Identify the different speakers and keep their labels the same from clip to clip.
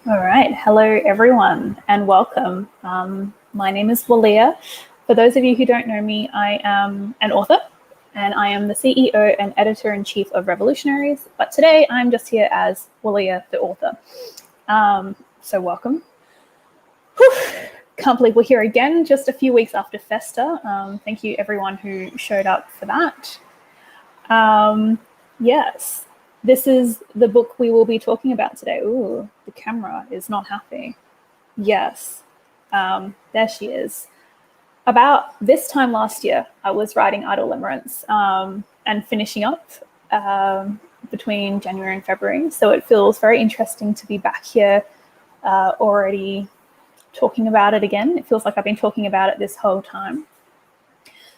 Speaker 1: All right. Hello, everyone, and welcome. My name is Wallea. For those of you who don't know me, I am an author, and I am the CEO and editor-in-chief of Revolutionaries. But today, I'm just here as Wallea, the author. So welcome. Whew. Can't believe we're here again, just a few weeks after Festa. Thank you, everyone who showed up for that. Yes. This is the book we will be talking about today. Ooh, the camera is not happy. Yes, there she is. About this time last year, I was writing Idol Limerence and finishing up between January and February. So it feels very interesting to be back here already talking about it again. It feels like I've been talking about it this whole time.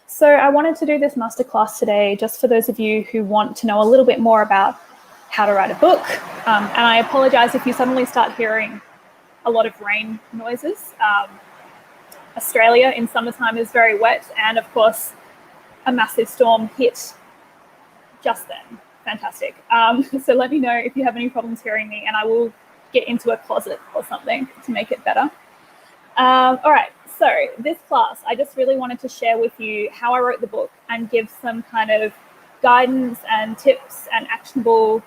Speaker 1: So I wanted to do this masterclass today just for those of you who want to know a little bit more about how to write a book. And I apologize if you suddenly start hearing a lot of rain noises. Australia in summertime is very wet, and of course, a massive storm hit just then. Fantastic. So let me know if you have any problems hearing me, and I will get into a closet or something to make it better. All right. So this class, I just really wanted to share with you how I wrote the book and give some kind of guidance and tips and actionable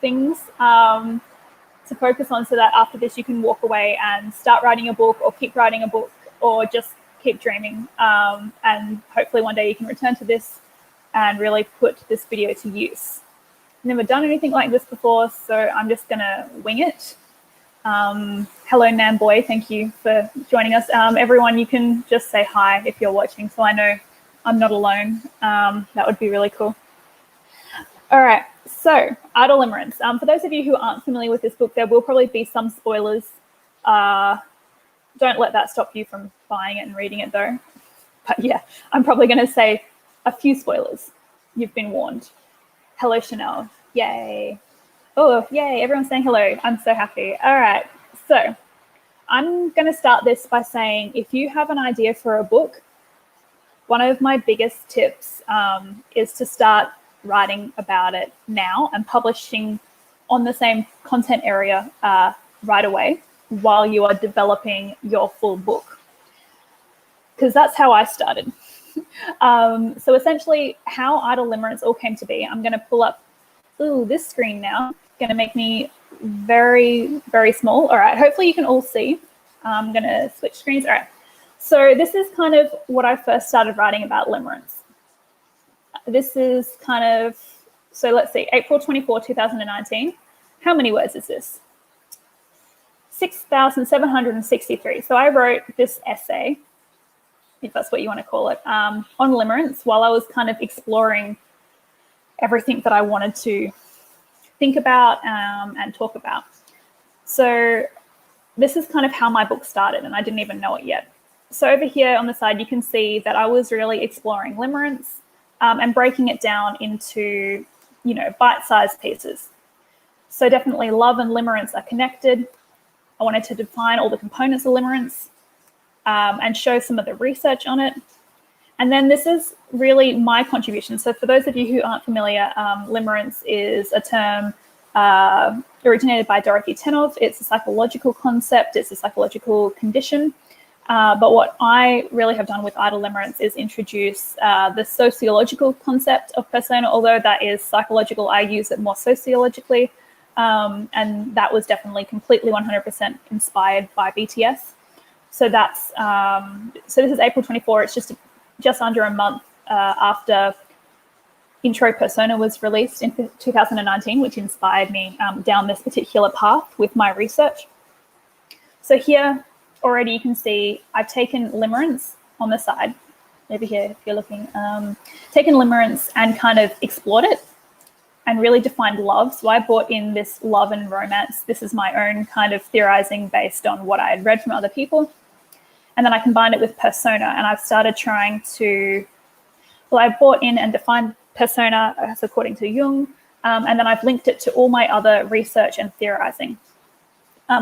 Speaker 1: things to focus on so that after this you can walk away and start writing a book or keep writing a book or just keep dreaming. And hopefully one day you can return to this and really put this video to use. Never done anything like this before, so I'm just going to wing it. Hello, Namboy. Thank you for joining us. Everyone, you can just say hi if you're watching, so I know I'm not alone. That would be really cool. All right, so Idol Limerence. For those of you who aren't familiar with this book, there will probably be some spoilers. Don't let that stop you from buying it and reading it, though. But yeah, I'm probably going to say a few spoilers. You've been warned. Hello, Chanel. Yay. Oh, yay, everyone's saying hello. I'm so happy. All right, so I'm going to start this by saying if you have an idea for a book, one of my biggest tips is to start writing about it now and publishing on the same content area right away while you are developing your full book. Because that's how I started. So essentially how Idol Limerence all came to be, I'm going to pull up this screen now. Going to make me very, very small. All right, hopefully you can all see. I'm going to switch screens. All right, so this is kind of what I first started writing about Limerence. This is kind of, so let's see, April 24, 2019. How many words is this? 6,763. So I wrote this essay, if that's what you want to call it, on Limerence while I was kind of exploring everything that I wanted to think about and talk about. So this is kind of how my book started, and I didn't even know it yet. So over here on the side, you can see that I was really exploring Limerence and breaking it down into, bite-sized pieces. So definitely love and limerence are connected. I wanted to define all the components of limerence and show some of the research on it. And then this is really my contribution. So for those of you who aren't familiar, limerence is a term originated by Dorothy Tenov. It's a psychological concept. It's a psychological condition. But what I really have done with Idol Limerence is introduce the sociological concept of persona, although that is psychological, I use it more sociologically. And that was definitely completely 100% inspired by BTS. So that's, so this is April 24. It's just under a month after Intro Persona was released in 2019, which inspired me down this particular path with my research. So here, already you can see I've taken limerence on the side, over here if you're looking, taken limerence and kind of explored it and really defined love. So I brought in this love and romance. This is my own kind of theorizing based on what I had read from other people. And then I combined it with persona, and I've started trying to, well, I brought in and defined persona as according to Jung, and then I've linked it to all my other research and theorizing.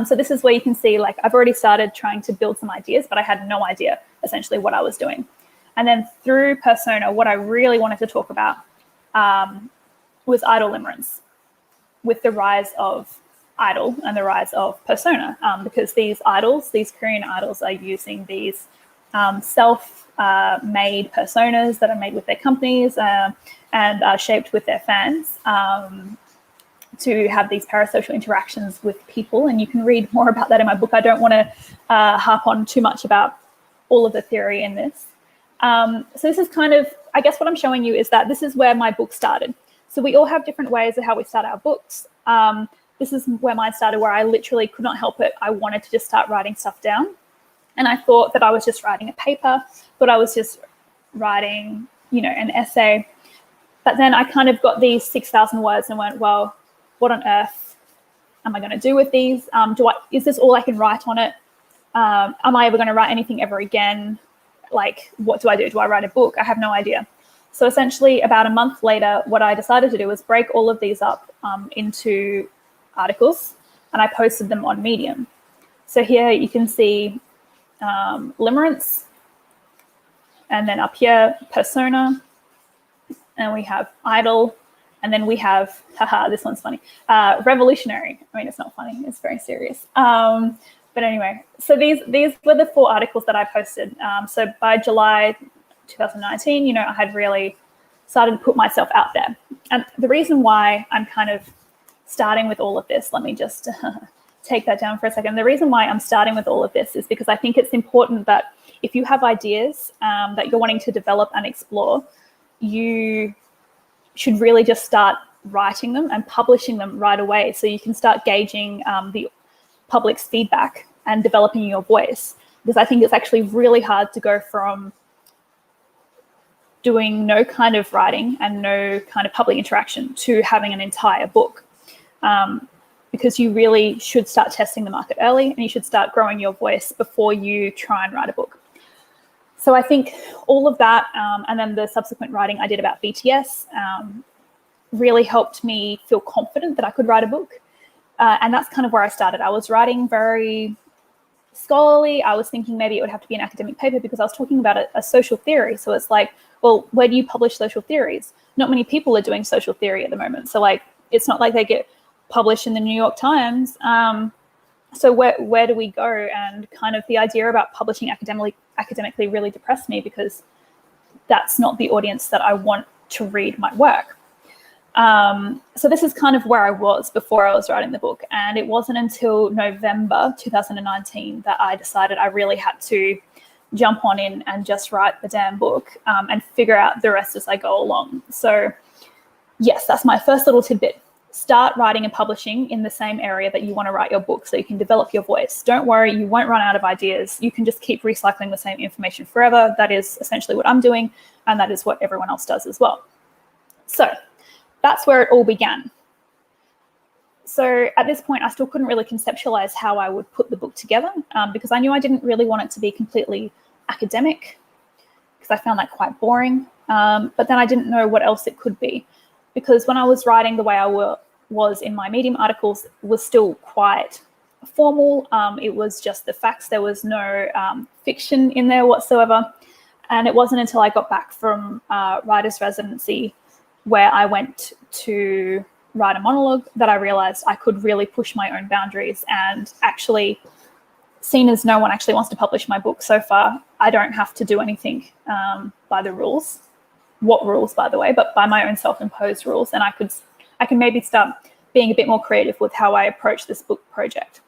Speaker 1: So this is where you can see, like, I've already started trying to build some ideas, but I had no idea essentially what I was doing. And then through persona, what I really wanted to talk about was Idol Limerence with the rise of Idol and the rise of persona, because these idols, these Korean idols, are using these self-made personas that are made with their companies and are shaped with their fans to have these parasocial interactions with people. And you can read more about that in my book. I don't want to harp on too much about all of the theory in this. So this is kind of, I guess what I'm showing you is that this is where my book started. So we all have different ways of how we start our books. This is where mine started, where I literally could not help it. I wanted to just start writing stuff down. And I thought that I was just writing a paper, but I was just writing, an essay. But then I kind of got these 6,000 words and went, well, what on earth am I going to do with these? Is this all I can write on it? Am I ever going to write anything ever again? Like, what do I do? Do I write a book? I have no idea. So essentially, about a month later, what I decided to do was break all of these up into articles, and I posted them on Medium. So here you can see Limerence, and then up here, persona, and we have idol, and then we have, this one's funny, revolutionary. I mean, it's not funny, it's very serious. But anyway, so these were the 4 articles that I posted. So by July 2019, I had really started to put myself out there. And the reason why I'm kind of starting with all of this, let me just take that down for a second. The reason why I'm starting with all of this is because I think it's important that if you have ideas that you're wanting to develop and explore, you should really just start writing them and publishing them right away, so you can start gauging the public's feedback and developing your voice. Because I think it's actually really hard to go from doing no kind of writing and no kind of public interaction to having an entire book. Because you really should start testing the market early, and you should start growing your voice before you try and write a book. So I think all of that, and then the subsequent writing I did about BTS, really helped me feel confident that I could write a book. And that's kind of where I started. I was writing very scholarly. I was thinking maybe it would have to be an academic paper because I was talking about a social theory. So it's like, well, where do you publish social theories? Not many people are doing social theory at the moment. So like, it's not like they get published in the New York Times. So where do we go? And kind of the idea about publishing academically really depressed me, because that's not the audience that I want to read my work. So this is kind of where I was before I was writing the book. And it wasn't until November 2019 that I decided I really had to jump on in and just write the damn book and figure out the rest as I go along. So yes, that's my first little tidbit. Start writing and publishing in the same area that you want to write your book so you can develop your voice. Don't worry, you won't run out of ideas. You can just keep recycling the same information forever. That is essentially what I'm doing, and that is what everyone else does as well. So that's where it all began. So at this point, I still couldn't really conceptualize how I would put the book together because I knew I didn't really want it to be completely academic, because I found that quite boring. But then I didn't know what else it could be, because when I was writing the way I was in my Medium articles, it was still quite formal. It was just the facts. There was no fiction in there whatsoever. And it wasn't until I got back from writer's residency, where I went to write a monologue, that I realized I could really push my own boundaries. And actually, seeing as no one actually wants to publish my book so far, I don't have to do anything by the rules. What rules, by the way, but by my own self-imposed rules. And I can maybe start being a bit more creative with how I approach this book project.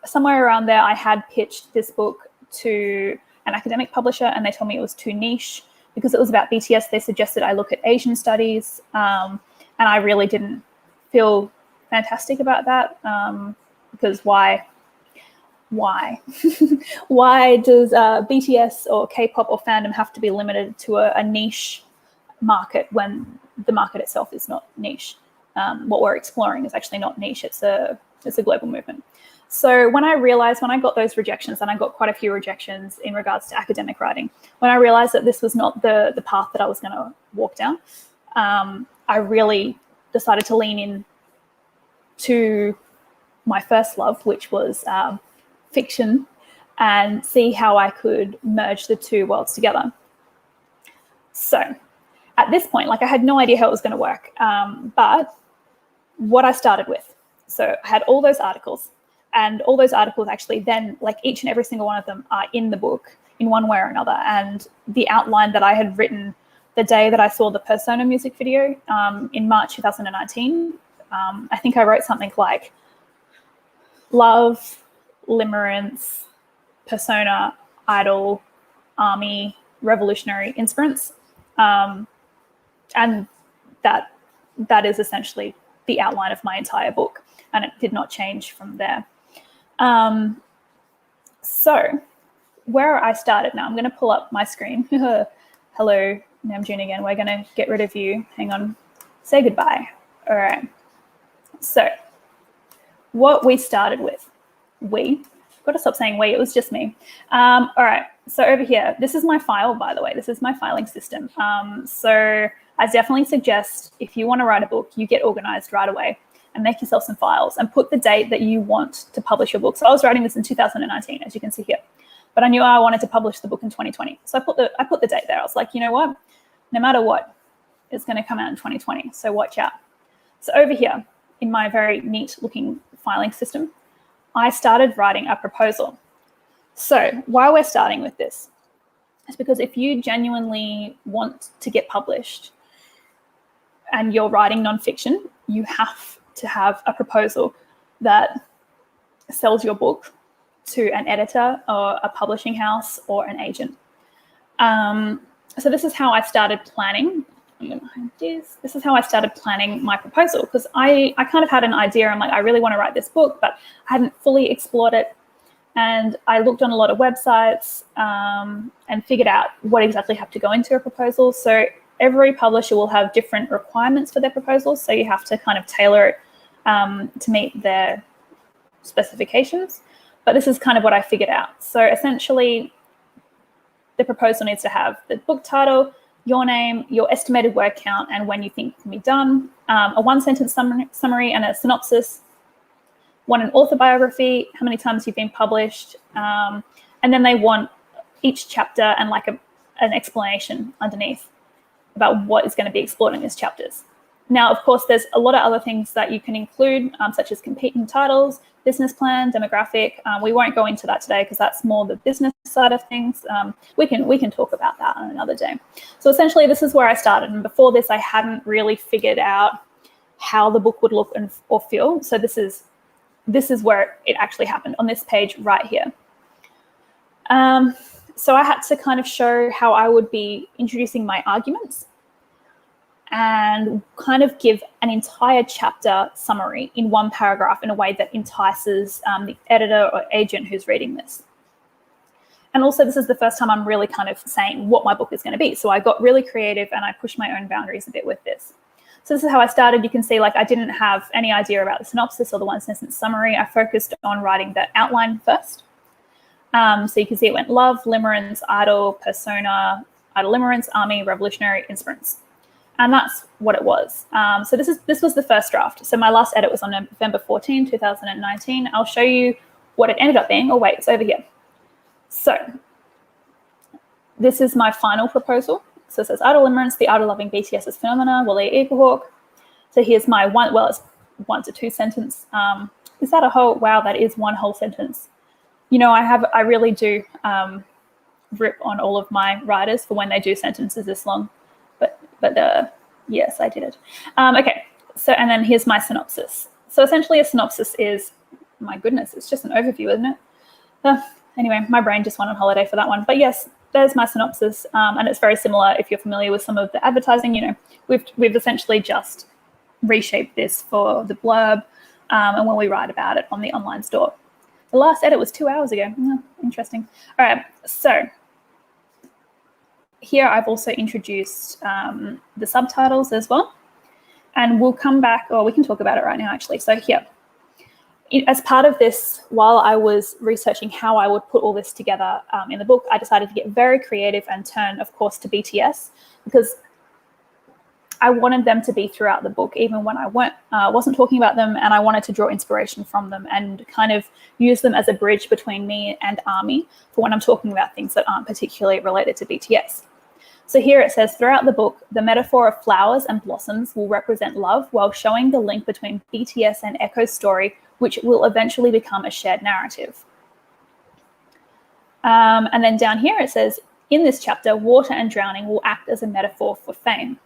Speaker 1: Somewhere around there, I had pitched this book to an academic publisher, and they told me it was too niche. Because it was about BTS, they suggested I look at Asian studies, and I really didn't feel fantastic about that, because why? Why does BTS or K-pop or fandom have to be limited to a niche market when the market itself is not niche? What we're exploring is actually not niche. It's a global movement. So when I got those rejections, and I got quite a few rejections in regards to academic writing, when I realized that this was not the path that I was going to walk down, I really decided to lean in to my first love, which was fiction, and see how I could merge the two worlds together. So at this point, I had no idea how it was going to work, but what I started with. So I had all those articles, and all those articles actually then, like each and every single one of them are in the book in one way or another. And the outline that I had written the day that I saw the Persona music video in March 2019, I think I wrote something like Love, Limerence, Persona, Idol, Army, Revolutionary, Inspirants. And that is essentially the outline of my entire book, and it did not change from there. So where I started now, I'm going to pull up my screen. Hello, Namjoon again. We're going to get rid of you. Hang on. Say goodbye. All right. So what we started with, got to stop saying we, it was just me. All right. So over here, this is my file, by the way. This is my filing system. So I definitely suggest if you want to write a book, you get organized right away and make yourself some files and put the date that you want to publish your book. So I was writing this in 2019, as you can see here, but I knew I wanted to publish the book in 2020. So I put the date there. I was like, you know what? No matter what, it's going to come out in 2020. So watch out. So over here in my very neat looking filing system, I started writing a proposal. So why we're starting with this is because if you genuinely want to get published and you're writing nonfiction, you have to have a proposal that sells your book to an editor or a publishing house or an agent. So this is how I started planning. I'm going to hide this. This is how I started planning my proposal, because I kind of had an idea. I'm like, I really want to write this book, but I hadn't fully explored it. And I looked on a lot of websites and figured out what exactly have to go into a proposal. So every publisher will have different requirements for their proposals. So you have to kind of tailor it to meet their specifications. But this is kind of what I figured out. So essentially, the proposal needs to have the book title, your name, your estimated word count, and when you think it can be done, a one-sentence summary and a synopsis, one an author biography, how many times you've been published, and then they want each chapter and like an explanation underneath about what is going to be explored in these chapters. Now, of course, there's a lot of other things that you can include, such as competing titles, business plan, demographic. We won't go into that today because that's more the business side of things. We can talk about that on another day. So essentially, this is where I started. And before this, I hadn't really figured out how the book would look or feel. So this is where it actually happened on this page right here. So I had to kind of show how I would be introducing my arguments and kind of give an entire chapter summary in one paragraph in a way that entices the editor or agent who's reading this. And also, this is the first time I'm really kind of saying what my book is going to be. So I got really creative and I pushed my own boundaries a bit with this. So this is how I started. You can see, like, I didn't have any idea about the synopsis or the one-sentence summary. I focused on writing the outline first. So you can see it went Love, Limerence, Idol, Persona, Idol Limerence, Army, Revolutionary, Inspirants. And that's what it was. So this was the first draft. So my last edit was on November 14, 2019. I'll show you what it ended up being. Oh, wait, it's over here. So this is my final proposal. So it says Idol Limerence, the idol-loving BTS's phenomena, Wallea Eaglehawk. So here's my it's 1 to 2 sentence. Is that a whole? Wow, that is one whole sentence. You know, I really do rip on all of my writers for when they do sentences this long. But yes, I did it. Okay, so and then here's my synopsis. So essentially a synopsis is, my goodness, it's just an overview, isn't it? Anyway, my brain just went on holiday for that one. But yes, there's my synopsis. And it's very similar if you're familiar with some of the advertising. You know, we've essentially just reshaped this for the blurb and when we write about it on the online store. The last edit was 2 hours ago. Interesting. All right, so here I've also introduced the subtitles as well. And we'll come back, or we can talk about it right now, actually. So here, as part of this, while I was researching how I would put all this together in the book, I decided to get very creative and turn, of course, to BTS, because I wanted them to be throughout the book, even when I wasn't talking about them, and I wanted to draw inspiration from them and kind of use them as a bridge between me and ARMY for when I'm talking about things that aren't particularly related to BTS. So here it says, throughout the book, the metaphor of flowers and blossoms will represent love while showing the link between BTS and Echo's story, which will eventually become a shared narrative. And then down here it says, in this chapter, water and drowning will act as a metaphor for fame.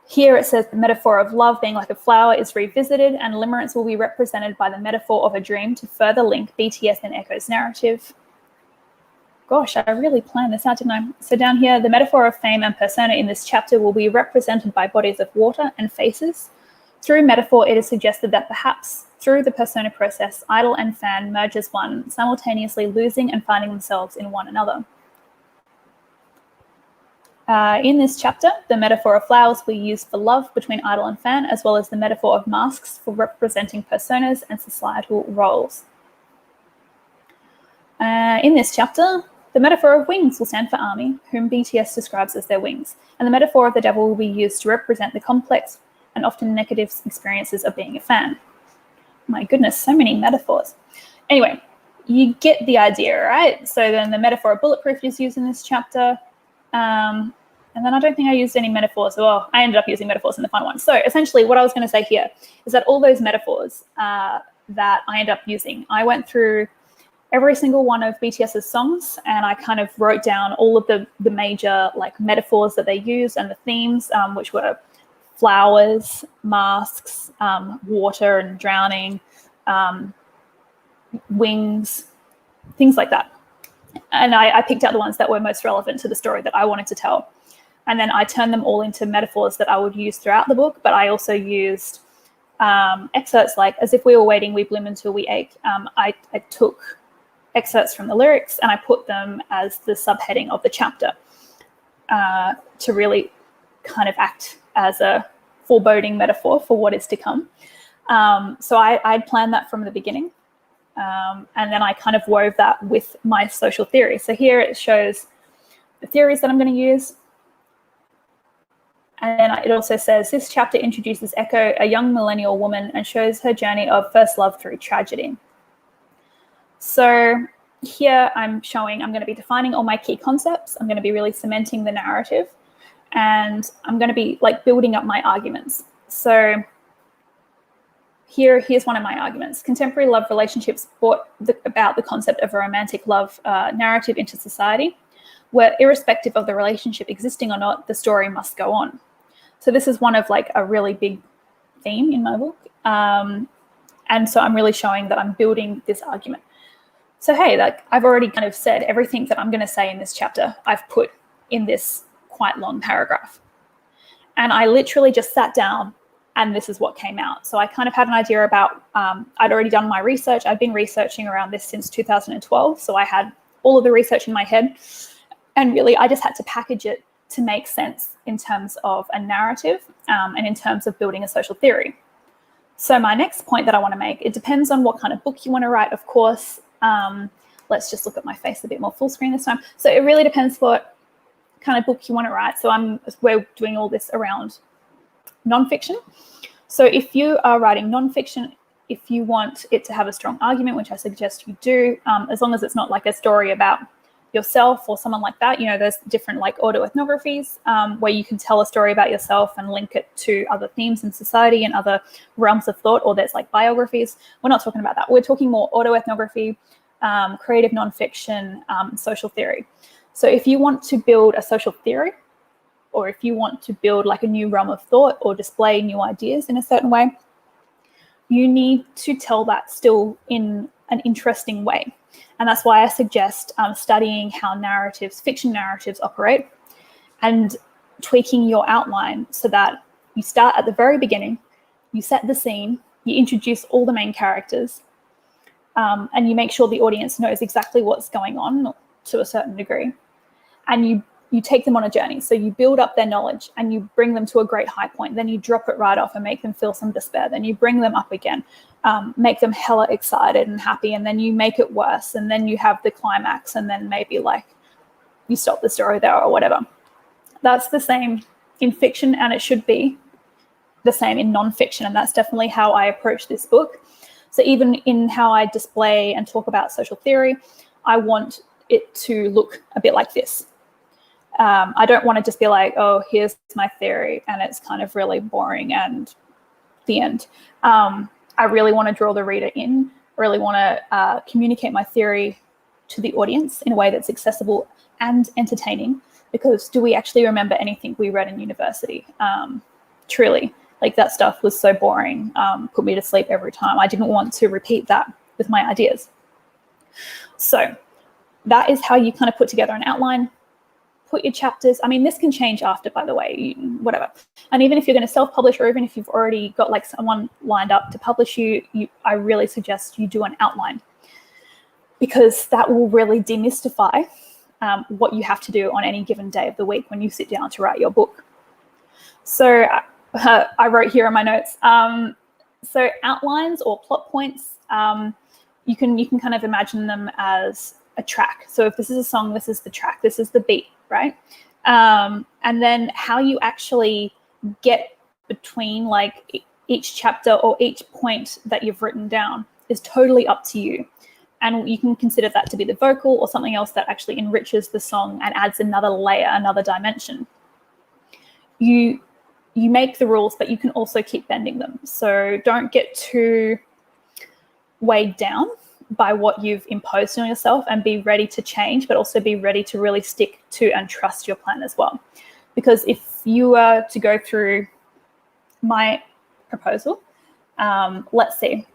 Speaker 1: Here it says the metaphor of love being like a flower is revisited, and limerence will be represented by the metaphor of a dream to further link BTS and Echo's narrative. Gosh, I really planned this out, didn't I? So down here, the metaphor of fame and persona in this chapter will be represented by bodies of water and faces. Through metaphor, it is suggested that perhaps through the persona process, idol and fan merge as one, simultaneously losing and finding themselves in one another. In this chapter, the metaphor of flowers will be used for love between idol and fan, as well as the metaphor of masks for representing personas and societal roles. In this chapter, the metaphor of wings will stand for ARMY, whom BTS describes as their wings, and the metaphor of the devil will be used to represent the complex and often negative experiences of being a fan. My goodness, so many metaphors. Anyway, you get the idea, right? So then the metaphor of bulletproof is used in this chapter. And then I don't think I used any metaphors. Well, I ended up using metaphors in the final one. So essentially what I was going to say here is that all those metaphors that I ended up using, I went through every single one of BTS's songs, and I kind of wrote down all of the major like metaphors that they used and the themes, which were flowers, masks, water and drowning, wings, things like that. And I picked out the ones that were most relevant to the story that I wanted to tell. And then I turned them all into metaphors that I would use throughout the book, but I also used excerpts like, as if we were waiting, we bloom until we ache. I took excerpts from the lyrics and I put them as the subheading of the chapter to really kind of act as a foreboding metaphor for what is to come. So I'd planned that from the beginning. And then I kind of wove that with my social theory. So here it shows the theories that I'm going to use. And then it also says, this chapter introduces Echo, a young millennial woman, and shows her journey of first love through tragedy. So here I'm going to be defining all my key concepts. I'm going to be really cementing the narrative, and I'm going to be like building up my arguments. So here's one of my arguments. Contemporary love relationships brought about the concept of a romantic love narrative into society, where irrespective of the relationship existing or not, the story must go on. So this is one of like a really big theme in my book. And so I'm really showing that I'm building this argument. So, hey, like I've already kind of said everything that I'm going to say in this chapter, I've put in this quite long paragraph. And I literally just sat down and this is what came out. So I kind of had an idea about, I'd already done my research. I've been researching around this since 2012. So I had all of the research in my head. And really, I just had to package it to make sense in terms of a narrative and in terms of building a social theory. So my next point that I want to make, it depends on what kind of book you want to write, of course. Let's just look at my face a bit more full screen this time. So it really depends what kind of book you want to write. So we're doing all this around nonfiction. So if you are writing nonfiction, if you want it to have a strong argument, which I suggest you do, as long as it's not like a story about yourself or someone like that, there's different like autoethnographies where you can tell a story about yourself and link it to other themes in society and other realms of thought, or there's like biographies. We're not talking about that. We're talking more autoethnography, creative nonfiction, social theory. So if you want to build a social theory, or if you want to build like a new realm of thought or display new ideas in a certain way, you need to tell that still in an interesting way. And that's why I suggest studying how fiction narratives operate, and tweaking your outline so that you start at the very beginning, you set the scene, you introduce all the main characters, and you make sure the audience knows exactly what's going on to a certain degree. And you take them on a journey. So you build up their knowledge and you bring them to a great high point. Then you drop it right off and make them feel some despair. Then you bring them up again, make them hella excited and happy. And then you make it worse. And then you have the climax. And then maybe like you stop the story there or whatever. That's the same in fiction, and it should be the same in nonfiction. And that's definitely how I approach this book. So even in how I display and talk about social theory, I want it to look a bit like this. I don't want to just be like, oh, here's my theory, and it's kind of really boring and the end. I really want to draw the reader in, really want to communicate my theory to the audience in a way that's accessible and entertaining, because do we actually remember anything we read in university? Truly, like that stuff was so boring, put me to sleep every time. I didn't want to repeat that with my ideas. So that is how you kind of put together an outline, put your chapters. I mean, this can change after, by the way, whatever. And even if you're going to self-publish, or even if you've already got like someone lined up to publish you, I really suggest you do an outline, because that will really demystify what you have to do on any given day of the week when you sit down to write your book. So I wrote here in my notes. So outlines or plot points, you can kind of imagine them as a track. So if this is a song, this is the track, this is the beat, right? And then how you actually get between like each chapter or each point that you've written down is totally up to you. And you can consider that to be the vocal or something else that actually enriches the song and adds another layer, another dimension. You make the rules, but you can also keep bending them. So don't get too weighed down by what you've imposed on yourself, and be ready to change, but also be ready to really stick to and trust your plan as well. Because if you were to go through my proposal, let's see,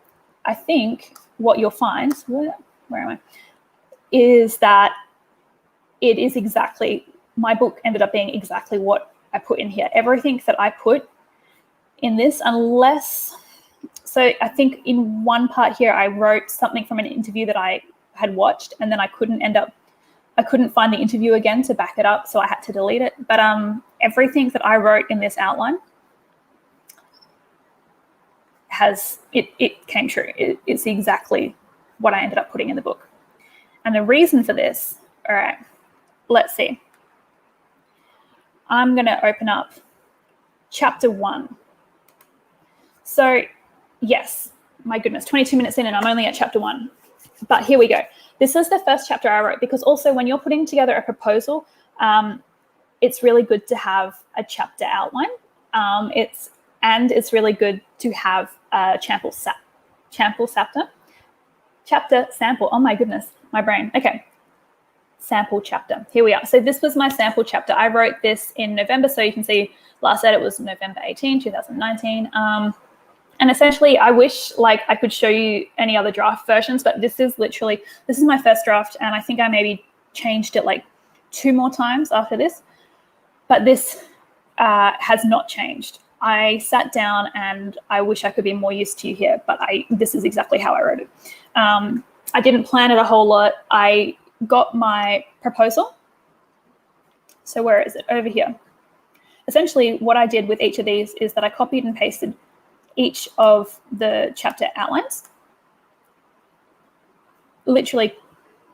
Speaker 1: I think what you'll find, where am I, is that it is exactly, my book ended up being exactly what I put in here. Everything that I put in this, unless, so I think in one part here, I wrote something from an interview that I had watched, and then I couldn't find the interview again to back it up, so I had to delete it. But everything that I wrote in this outline it came true. It's exactly what I ended up putting in the book. And the reason for this, all right, let's see. I'm going to open up chapter 1. So yes, my goodness, 22 minutes in and I'm only at chapter 1. But here we go. This is the first chapter I wrote, because also when you're putting together a proposal, it's really good to have a chapter outline. It's really good to have a sample. Oh my goodness, my brain. Okay, sample chapter. Here we are. So this was my sample chapter. I wrote this in November, so you can see last edit was November 18, 2019. And essentially, I wish like I could show you any other draft versions, but this is my first draft, and I think I maybe changed it like 2 more times after this. But this has not changed. I sat down, and I wish I could be more used to you here, but this is exactly how I wrote it. I didn't plan it a whole lot. I got my proposal. So where is it? Over here. Essentially, what I did with each of these is that I copied and pasted each of the chapter outlines. Literally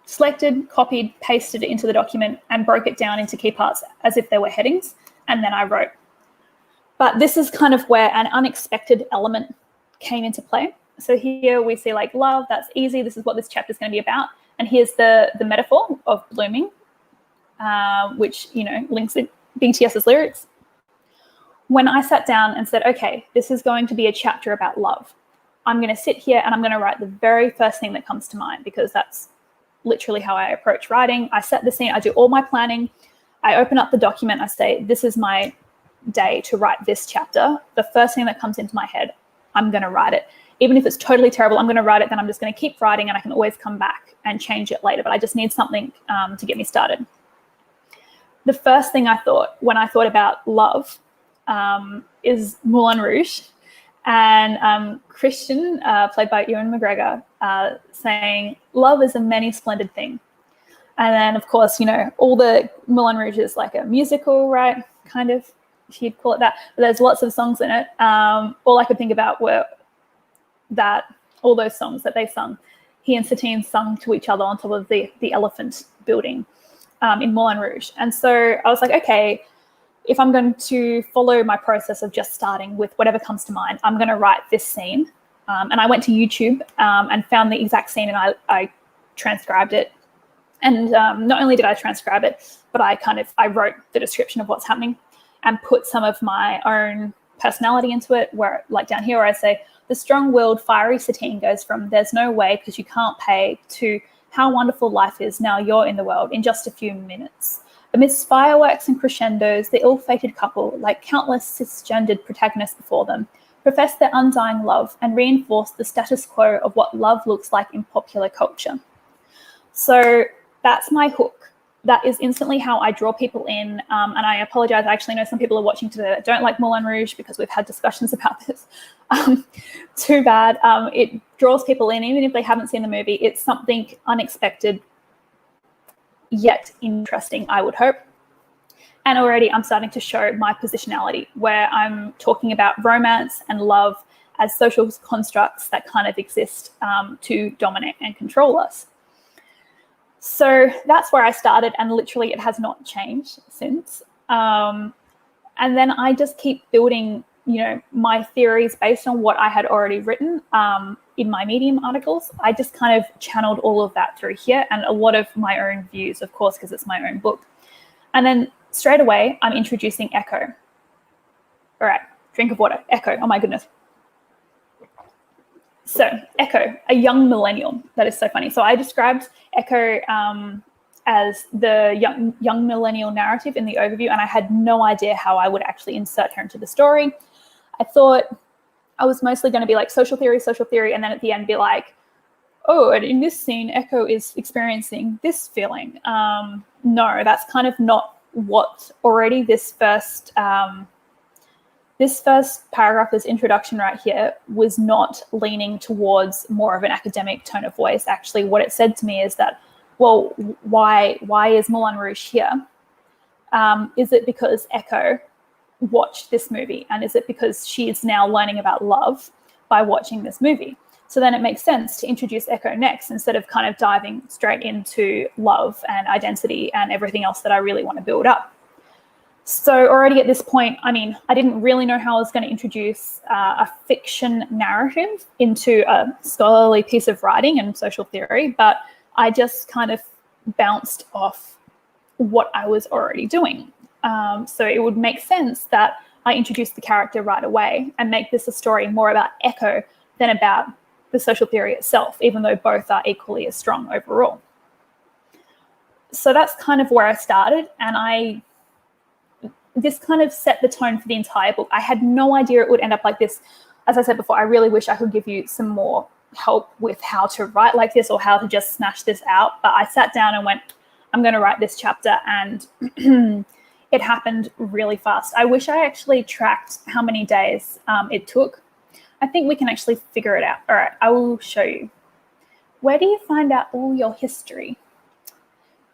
Speaker 1: selected, copied, pasted it into the document, and broke it down into key parts as if they were headings, and then I wrote. But this is kind of where an unexpected element came into play. So here we see like love, that's easy. This is what this chapter is going to be about. And here's the metaphor of blooming, which, links to BTS's lyrics. When I sat down and said, okay, this is going to be a chapter about love, I'm going to sit here and I'm going to write the very first thing that comes to mind, because that's literally how I approach writing. I set the scene, I do all my planning. I open up the document, I say, this is my day to write this chapter. The first thing that comes into my head, I'm going to write it. Even if it's totally terrible, I'm going to write it, then I'm just going to keep writing, and I can always come back and change it later. But I just need something to get me started. The first thing I thought when I thought about love is Moulin Rouge, and Christian, played by Ewan McGregor, saying, love is a many splendid thing. And then, of course, all the Moulin Rouge is like a musical, right? Kind of, if you'd call it that. But there's lots of songs in it. All I could think about were all those songs that they sung. He and Satine sung to each other on top of the elephant building in Moulin Rouge. And so I was like, okay, if I'm going to follow my process of just starting with whatever comes to mind, I'm going to write this scene. And I went to YouTube and found the exact scene, and I transcribed it And not only did I transcribe it, but I wrote the description of what's happening and put some of my own personality into it, where like down here where I say, the strong-willed, fiery Satine goes from there's no way because you can't pay to how wonderful life is now you're in the world in just a few minutes. Amidst fireworks and crescendos, the ill-fated couple, like countless cisgendered protagonists before them, profess their undying love and reinforce the status quo of what love looks like in popular culture. So that's my hook. That is instantly how I draw people in. And I apologize. I actually know some people are watching today that don't like Moulin Rouge because we've had discussions about this. Too bad. It draws people in, even if they haven't seen the movie. It's something unexpected, yet interesting, I would hope. And already I'm starting to show my positionality, where I'm talking about romance and love as social constructs that kind of exist to dominate and control us. So that's where I started, and literally it has not changed since. And then I just keep building, my theories based on what I had already written in my Medium articles. I just kind of channeled all of that through here, and a lot of my own views, of course, because it's my own book. And then straight away, I'm introducing Echo. All right, drink of water. Echo, oh my goodness. So Echo, a young millennial. That is so funny. So I described Echo as the young millennial narrative in the overview, and I had no idea how I would actually insert her into the story. I thought I was mostly going to be like social theory, and then at the end be like, oh, and in this scene, Echo is experiencing this feeling. No, that's kind of not what already this first paragraph, this introduction right here, was not leaning towards more of an academic tone of voice. Actually, what it said to me is that, well, why is Moulin Rouge here? Is it because Echo watched this movie? And is it because she is now learning about love by watching this movie? So then it makes sense to introduce Echo next, instead of kind of diving straight into love and identity and everything else that I really want to build up. So already at this point, I mean, I didn't really know how I was going to introduce a fiction narrative into a scholarly piece of writing and social theory, but I just kind of bounced off what I was already doing. So it would make sense that I introduce the character right away and make this a story more about Echo than about the social theory itself, even though both are equally as strong overall. So that's kind of where I started, and this kind of set the tone for the entire book. I had no idea it would end up like this. As I said before, I really wish I could give you some more help with how to write like this or how to just smash this out. But I sat down and went, I'm going to write this chapter, and it happened really fast. I wish I actually tracked how many days it took. I think we can actually figure it out. All right, I will show you. Where do you find out all your history?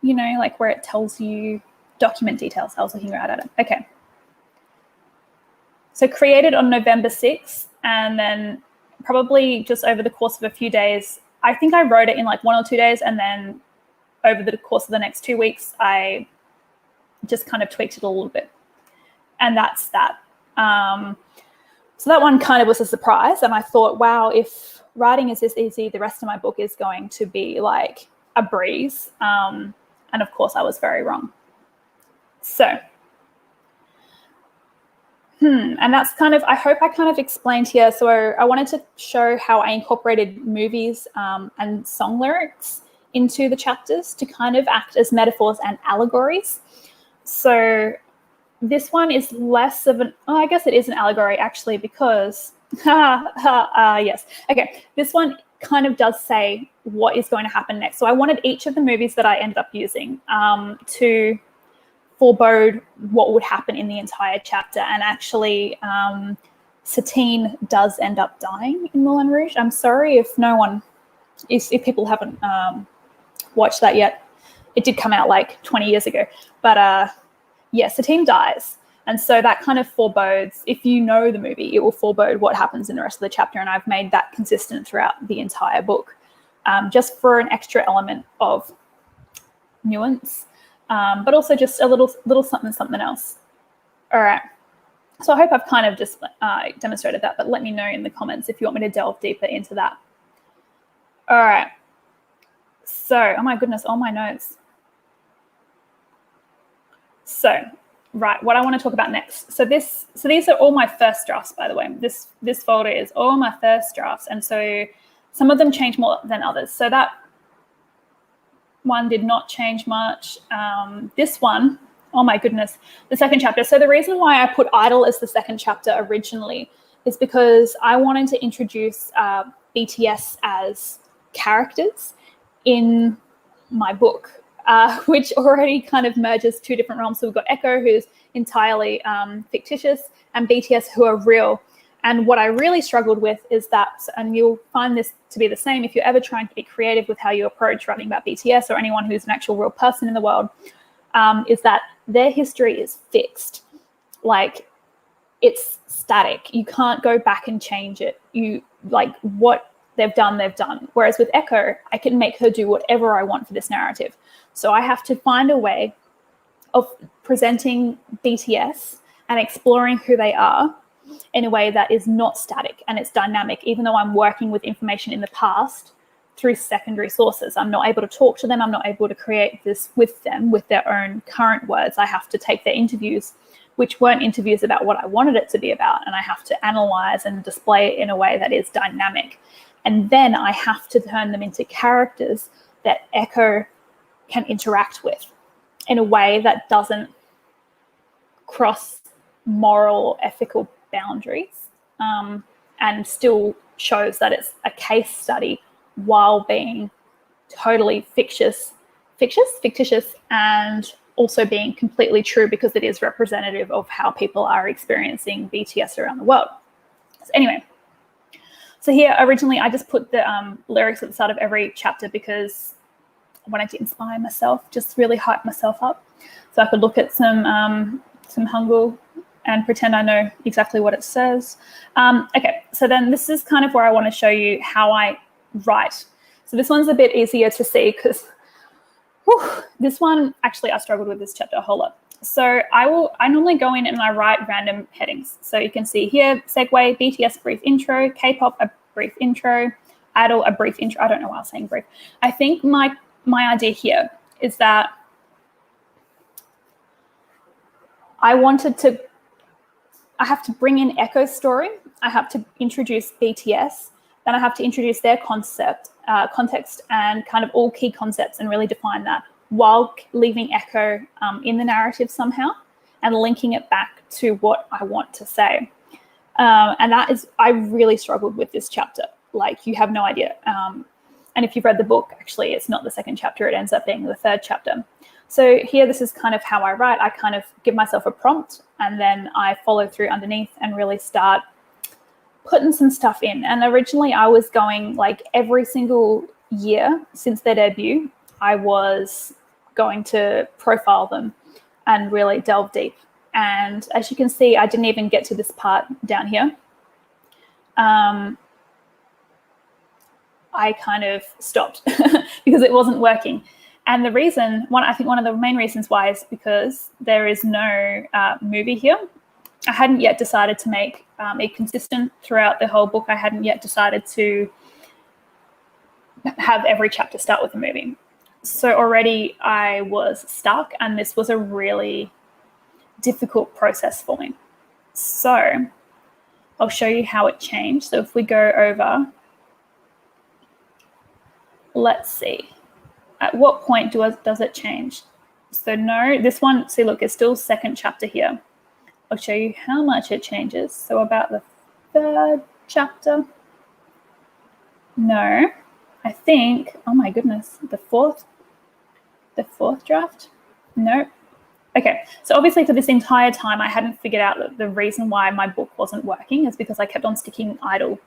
Speaker 1: Like where it tells you document details. I was looking right at it. Okay. So created on November 6th, and then probably just over the course of a few days, I think I wrote it in like 1 or 2 days, and then over the course of the next 2 weeks, I just kind of tweaked it a little bit. And that's that. So that one kind of was a surprise, and I thought, wow, if writing is this easy, the rest of my book is going to be like a breeze. And of course, I was very wrong. So, and that's kind of, I hope I kind of explained here. So I wanted to show how I incorporated movies and song lyrics into the chapters to kind of act as metaphors and allegories. So this one is less of I guess it is an allegory actually, because, yes. Okay, this one kind of does say what is going to happen next. So I wanted each of the movies that I ended up using to forebode what would happen in the entire chapter. And actually, Satine does end up dying in Moulin Rouge. I'm sorry if if people haven't watched that yet. It did come out like 20 years ago. But yeah, Satine dies. And so that kind of forebodes, if you know the movie, it will forebode what happens in the rest of the chapter. And I've made that consistent throughout the entire book, just for an extra element of nuance. But also just a little something else. All right. So I hope I've kind of just demonstrated that, but let me know in the comments if you want me to delve deeper into that. All right. So, oh my goodness, all my notes. So, right, what I want to talk about next. So these are all my first drafts, by the way. This folder is all my first drafts, and so some of them change more than others. So that one did not change much. This one, oh my goodness, the second chapter. So the reason why I put Idol as the second chapter originally is because I wanted to introduce BTS as characters in my book, which already kind of merges two different realms. So we've got Echo, who's entirely fictitious, and BTS, who are real. And what I really struggled with is that, and you'll find this to be the same if you're ever trying to be creative with how you approach writing about BTS or anyone who's an actual real person in the world, is that their history is fixed. Like, it's static. You can't go back and change it. You, like, what they've done, they've done. Whereas with Echo, I can make her do whatever I want for this narrative. So I have to find a way of presenting BTS and exploring who they are in a way that is not static and it's dynamic, even though I'm working with information in the past through secondary sources. I'm not able to talk to them. I'm not able to create this with them with their own current words. I have to take their interviews, which weren't interviews about what I wanted it to be about, and I have to analyze and display it in a way that is dynamic. And then I have to turn them into characters that Echo can interact with in a way that doesn't cross moral, ethical boundaries, and still shows that it's a case study while being totally fictitious, and also being completely true, because it is representative of how people are experiencing BTS around the world. So anyway, so here originally I just put the lyrics at the start of every chapter because I wanted to inspire myself, just really hype myself up, so I could look at some Hangul and pretend I know exactly what it says. Okay, so then this is kind of where I want to show you how I write. So this one's a bit easier to see because this one, actually I struggled with this chapter a whole lot. So I normally go in and I write random headings. So you can see here, segue, BTS brief intro, K-pop a brief intro, Idol a brief intro. I don't know why I was saying brief. I think my idea here is that I have to bring in Echo's story. I have to introduce BTS. Then I have to introduce their context, and kind of all key concepts and really define that, while leaving Echo in the narrative somehow and linking it back to what I want to say. And that is, I really struggled with this chapter. Like, you have no idea. And if you've read the book, actually, it's not the second chapter. It ends up being the third chapter. So here, this is kind of how I write. I kind of give myself a prompt, and then I follow through underneath and really start putting some stuff in. And originally I was going, like, every single year since their debut, I was going to profile them and really delve deep. And as you can see, I didn't even get to this part down here. I kind of stopped because it wasn't working. And the reason, I think one of the main reasons why is because there is no movie here. I hadn't yet decided to make it consistent throughout the whole book. I hadn't yet decided to have every chapter start with a movie. So already I was stuck, and this was a really difficult process for me. So I'll show you how it changed. So if we go over, let's see. At what point does it change? So no, this one, see, look, it's still second chapter here. I'll show you how much it changes. So about the third chapter. No, I think, oh my goodness, the fourth draft? No. Okay, so obviously for this entire time, I hadn't figured out that the reason why my book wasn't working is because I kept on sticking Idol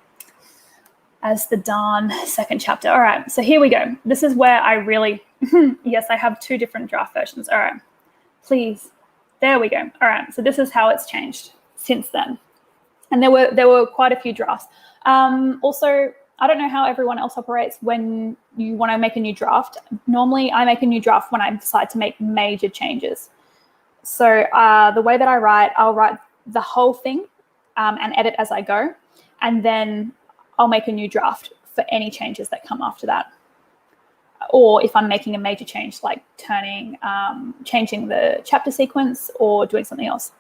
Speaker 1: as the darn second chapter. All right, so here we go. This is where I really, yes, I have two different draft versions. All right, please. There we go. All right, so this is how it's changed since then. And there were quite a few drafts. Also, I don't know how everyone else operates when you want to make a new draft. Normally, I make a new draft when I decide to make major changes. So the way that I write, I'll write the whole thing and edit as I go. And then I'll make a new draft for any changes that come after that. or if I'm making a major change, like changing the chapter sequence or doing something else.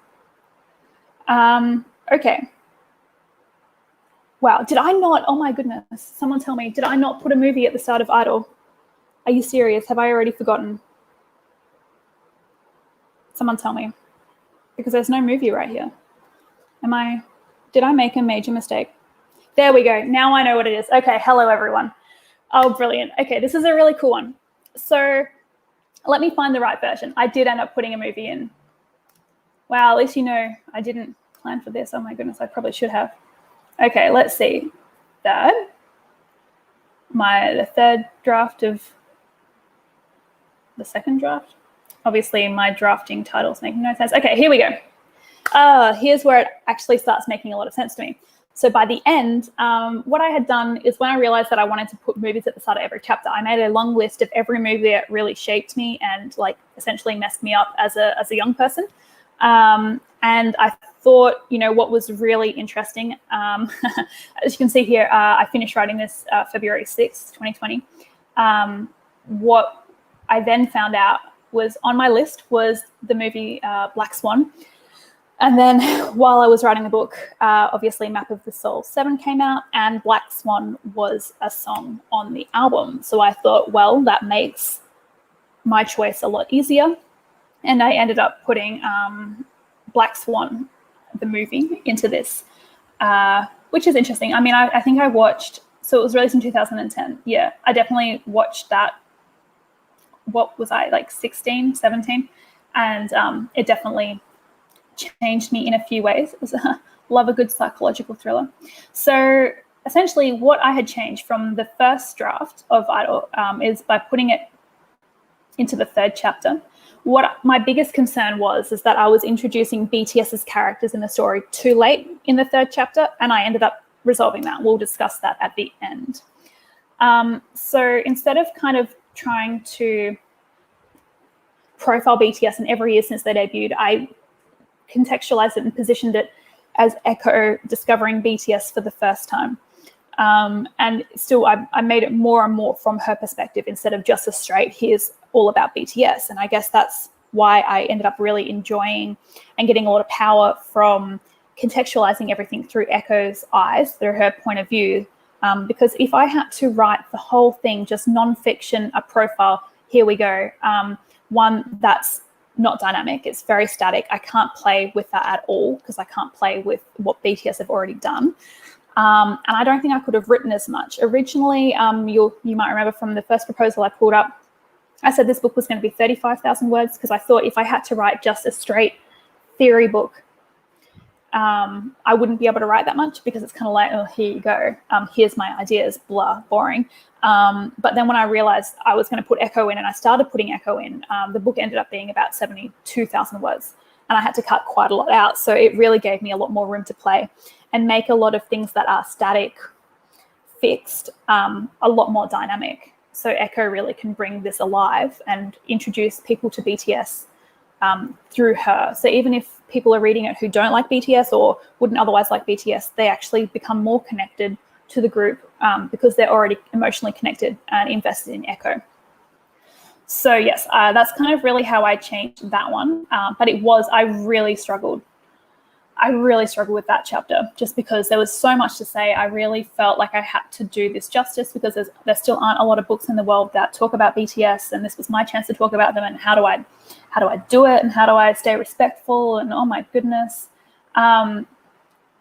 Speaker 1: Okay. Wow, did I not, oh my goodness, someone tell me, did I not put a movie at the start of Idol? Are you serious? Have I already forgotten? Someone tell me, because there's no movie right here. Did I make a major mistake? There we go. Now I know what it is. Okay, hello everyone. Oh, brilliant. Okay, this is a really cool one. So let me find the right version. I did end up putting a movie in. Wow, at least you know I didn't plan for this. Oh my goodness, I probably should have. Okay, let's see. The third draft of the second draft. Obviously, my drafting title's making no sense. Okay, here we go. Here's where it actually starts making a lot of sense to me. So by the end, what I had done is when I realized that I wanted to put movies at the start of every chapter, I made a long list of every movie that really shaped me and like essentially messed me up as a young person. And I thought, you know, what was really interesting, as you can see here, I finished writing this February 6th, 2020. What I then found out was on my list was the movie Black Swan. And then while I was writing the book, obviously Map of the Soul 7 came out and Black Swan was a song on the album. So I thought, well, that makes my choice a lot easier. And I ended up putting Black Swan, the movie, into this, which is interesting. I mean, I think I watched, so it was released in 2010. Yeah, I definitely watched that. What was I, like 16, 17? And it definitely changed me in a few ways. It was love a good psychological thriller. So essentially what I had changed from the first draft of Idol is by putting it into the third chapter. What my biggest concern was is that I was introducing BTS's characters in the story too late in the third chapter, and I ended up resolving that. We'll discuss that at the end. So instead of kind of trying to profile BTS in every year since they debuted, I contextualized it and positioned it as Echo discovering BTS for the first time. And still, I made it more and more from her perspective instead of just a straight, here's all about BTS. And I guess that's why I ended up really enjoying and getting a lot of power from contextualizing everything through Echo's eyes, through her point of view. Because if I had to write the whole thing, just nonfiction, a profile, here we go, one that's not dynamic, it's very static. I can't play with that at all because I can't play with what BTS have already done. And I don't think I could have written as much. Originally, you might remember from the first proposal I pulled up, I said this book was going to be 35,000 words because I thought if I had to write just a straight theory book, I wouldn't be able to write that much because it's kind of like, oh, here you go. Here's my ideas, blah, boring. But then when I realized I was going to put Echo in and I started putting Echo in, the book ended up being about 72,000 words. And I had to cut quite a lot out. So it really gave me a lot more room to play and make a lot of things that are static, fixed, a lot more dynamic. So Echo really can bring this alive and introduce people to BTS through her. So even if people are reading it who don't like BTS or wouldn't otherwise like BTS, they actually become more connected to the group because they're already emotionally connected and invested in Echo. So yes, that's kind of really how I changed that one. But I really struggled. I really struggled with that chapter just because there was so much to say. I really felt like I had to do this justice because there still aren't a lot of books in the world that talk about BTS, and this was my chance to talk about them. And how do I do it, and how do I stay respectful? And oh my goodness,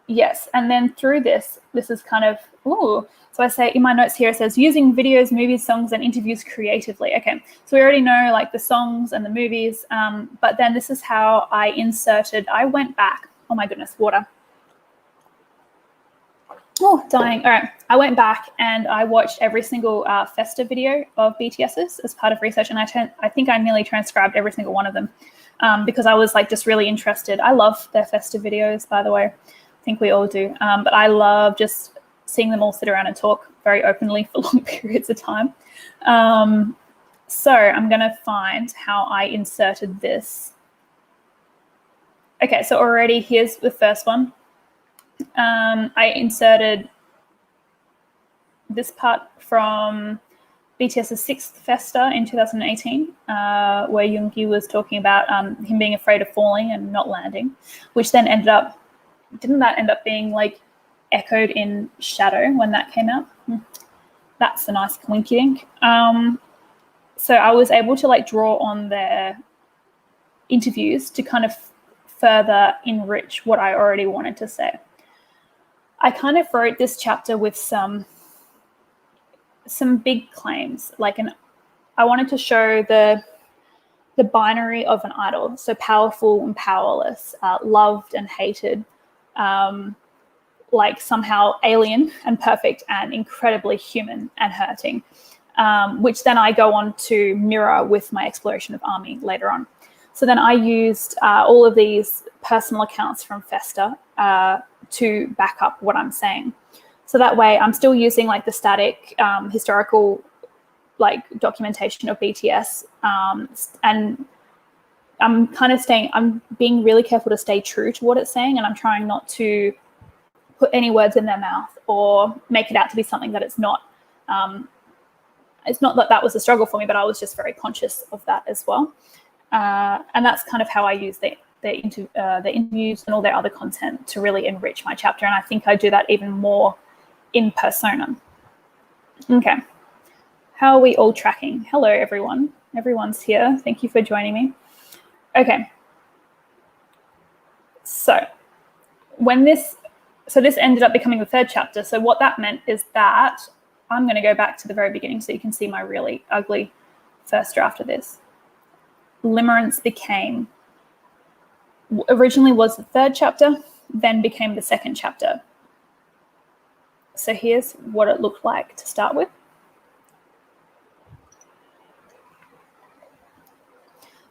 Speaker 1: yes. And then through this is kind of So I say in my notes here, it says using videos, movies, songs, and interviews creatively. Okay, so we already know like the songs and the movies, but then this is how I inserted. I went back. Oh my goodness, water. Oh, dying. All right. I went back and I watched every single Festa video of BTS's as part of research. And I think I nearly transcribed every single one of them because I was like just really interested. I love their Festa videos, by the way. I think we all do. But I love just seeing them all sit around and talk very openly for long periods of time. So I'm going to find how I inserted this. Okay, so already here's the first one. I inserted this part from BTS's sixth festa in 2018, where Yoongi was talking about him being afraid of falling and not landing, which then didn't that end up being like echoed in Shadow when that came out? That's a nice winky dink. So I was able to like draw on their interviews to kind of further enrich what I already wanted to say. I kind of wrote this chapter with some big claims, I wanted to show the binary of an idol, so powerful and powerless, loved and hated, like somehow alien and perfect and incredibly human and hurting, which then I go on to mirror with my exploration of ARMY later on. So then I used all of these personal accounts from Festa to back up what I'm saying. So that way I'm still using like the static historical like documentation of BTS, and I'm being really careful to stay true to what it's saying, and I'm trying not to put any words in their mouth or make it out to be something that it's not. It's not that was a struggle for me, but I was just very conscious of that as well. And that's kind of how I use the interviews and all their other content to really enrich my chapter. And I think I do that even more in persona. Okay. How are we all tracking? Hello, everyone. Everyone's here. Thank you for joining me. Okay. So this ended up becoming the third chapter. So what that meant is that I'm going to go back to the very beginning so you can see my really ugly first draft of this. Limerence originally was the third chapter, then became the second chapter. So here's what it looked like to start with.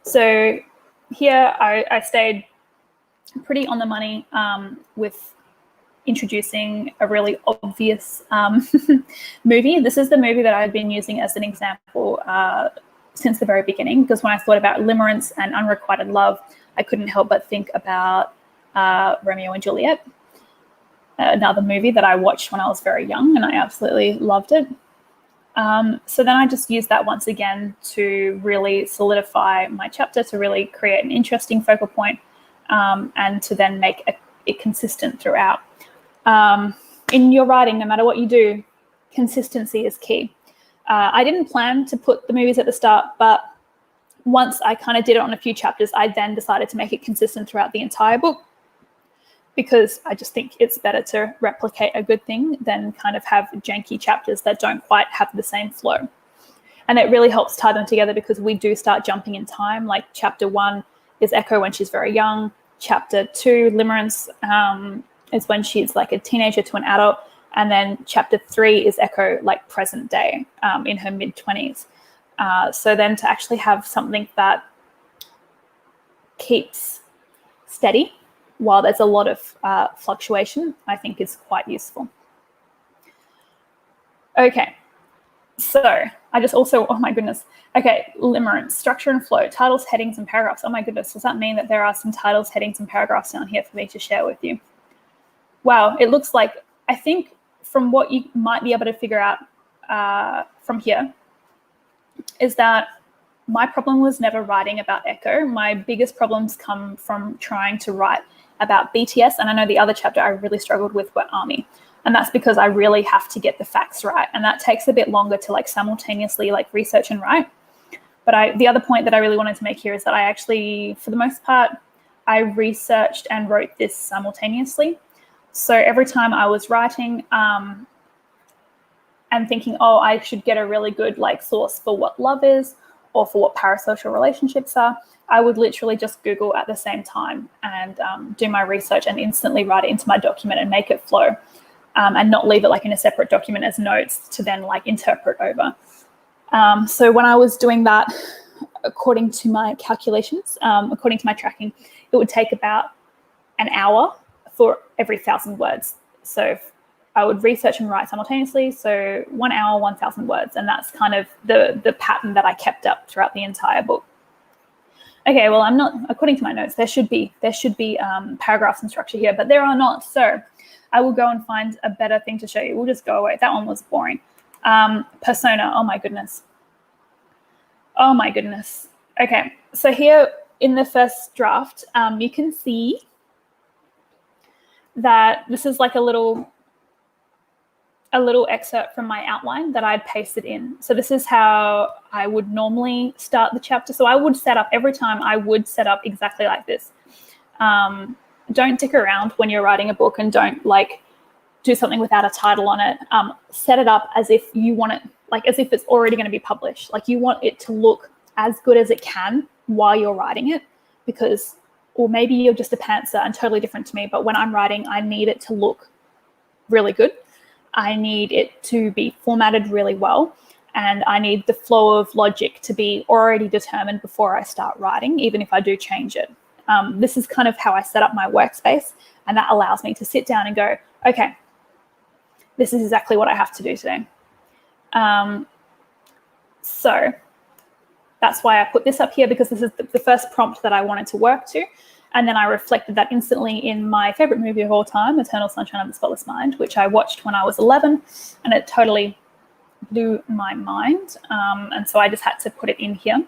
Speaker 1: So here I stayed pretty on the money with introducing a really obvious movie. This is the movie that I've been using as an example since the very beginning, because when I thought about Limerence and Unrequited Love, I couldn't help but think about Romeo and Juliet, another movie that I watched when I was very young, and I absolutely loved it. So then I just used that once again to really solidify my chapter, to really create an interesting focal point, and to then make it consistent throughout. In your writing, no matter what you do, consistency is key. I didn't plan to put the movies at the start, but once I kind of did it on a few chapters, I then decided to make it consistent throughout the entire book, because I just think it's better to replicate a good thing than kind of have janky chapters that don't quite have the same flow. And it really helps tie them together, because we do start jumping in time. Like chapter 1 is Echo when she's very young. Chapter 2, Limerence, is when she's like a teenager to an adult. And then chapter 3 is Echo, like present day, in her mid-20s. So then to actually have something that keeps steady while there's a lot of fluctuation, I think is quite useful. Okay, so I just also, oh my goodness. Okay, Limerence, structure and flow, titles, headings, and paragraphs. Oh my goodness, does that mean that there are some titles, headings, and paragraphs down here for me to share with you? Wow, it looks like, I think from what you might be able to figure out from here is that my problem was never writing about Echo. My biggest problems come from trying to write about BTS, and I know the other chapter I really struggled with were ARMY, and that's because I really have to get the facts right, and that takes a bit longer to like simultaneously like research and write. But the other point that I really wanted to make here is that I actually, for the most part, I researched and wrote this simultaneously. So every time I was writing and thinking, oh, I should get a really good like source for what love is or for what parasocial relationships are, I would literally just Google at the same time and do my research and instantly write it into my document and make it flow, and not leave it like in a separate document as notes to then like interpret over. So when I was doing that, according to my calculations, according to my tracking, it would take about an hour for every 1,000 words. So I would research and write simultaneously. So 1 hour, 1,000 words. And that's kind of the pattern that I kept up throughout the entire book. Okay, well, I'm not, according to my notes, there should be paragraphs and structure here, but there are not. So I will go and find a better thing to show you. We'll just go away. That one was boring. Persona. Oh my goodness. Okay, so here in the first draft, you can see that this is like a little excerpt from my outline that I'd pasted in. So this is how I would normally start the chapter. So I would set up every time. I would set up exactly like this. Don't dick around when you're writing a book, and don't like do something without a title on it. Set it up as if you want it, like as if it's already going to be published. Like you want it to look as good as it can while you're writing it, because, or maybe you're just a pantser and totally different to me, but when I'm writing, I need it to look really good. I need it to be formatted really well, and I need the flow of logic to be already determined before I start writing, even if I do change it. This is kind of how I set up my workspace, and that allows me to sit down and go, okay, this is exactly what I have to do today. So that's why I put this up here, because this is the first prompt that I wanted to work to. And then I reflected that instantly in my favorite movie of all time, Eternal Sunshine of the Spotless Mind, which I watched when I was 11, and it totally blew my mind. And so I just had to put it in here.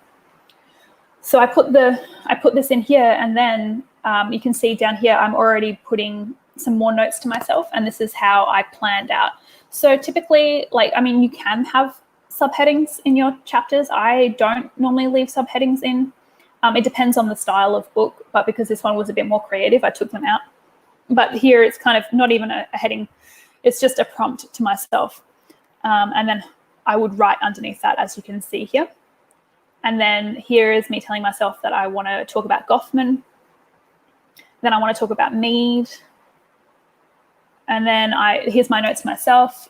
Speaker 1: So I put this in here, and then you can see down here, I'm already putting some more notes to myself, and this is how I planned out. So typically, like, I mean, you can have subheadings in your chapters. I don't normally leave subheadings in. It depends on the style of book, but because this one was a bit more creative, I took them out. But here it's kind of not even a heading. It's just a prompt to myself. And then I would write underneath that, as you can see here. And then here is me telling myself that I want to talk about Goffman. Then I want to talk about Mead. And then here's my notes to myself.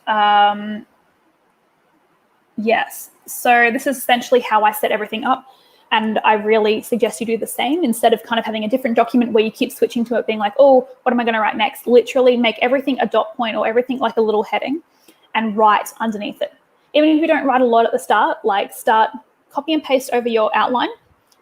Speaker 1: Yes, so this is essentially how I set everything up. And I really suggest you do the same, instead of kind of having a different document where you keep switching to it being like, oh, what am I going to write next? Literally make everything a dot point or everything like a little heading and write underneath it. Even if you don't write a lot at the start, like start, copy and paste over your outline,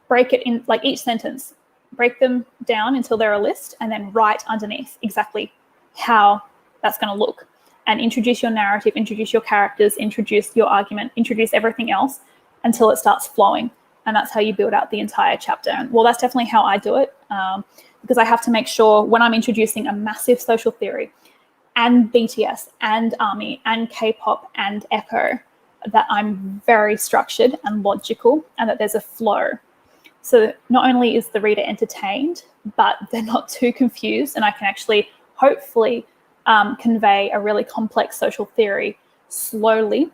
Speaker 1: break it in like each sentence, break them down until they're a list, and then write underneath exactly how that's going to look. And introduce your narrative, introduce your characters, introduce your argument, introduce everything else until it starts flowing. And that's how you build out the entire chapter. And well, that's definitely how I do it, because I have to make sure when I'm introducing a massive social theory and BTS and ARMY and K-pop and Echo, that I'm very structured and logical, and that there's a flow. So not only is the reader entertained, but they're not too confused, and I can actually hopefully convey a really complex social theory slowly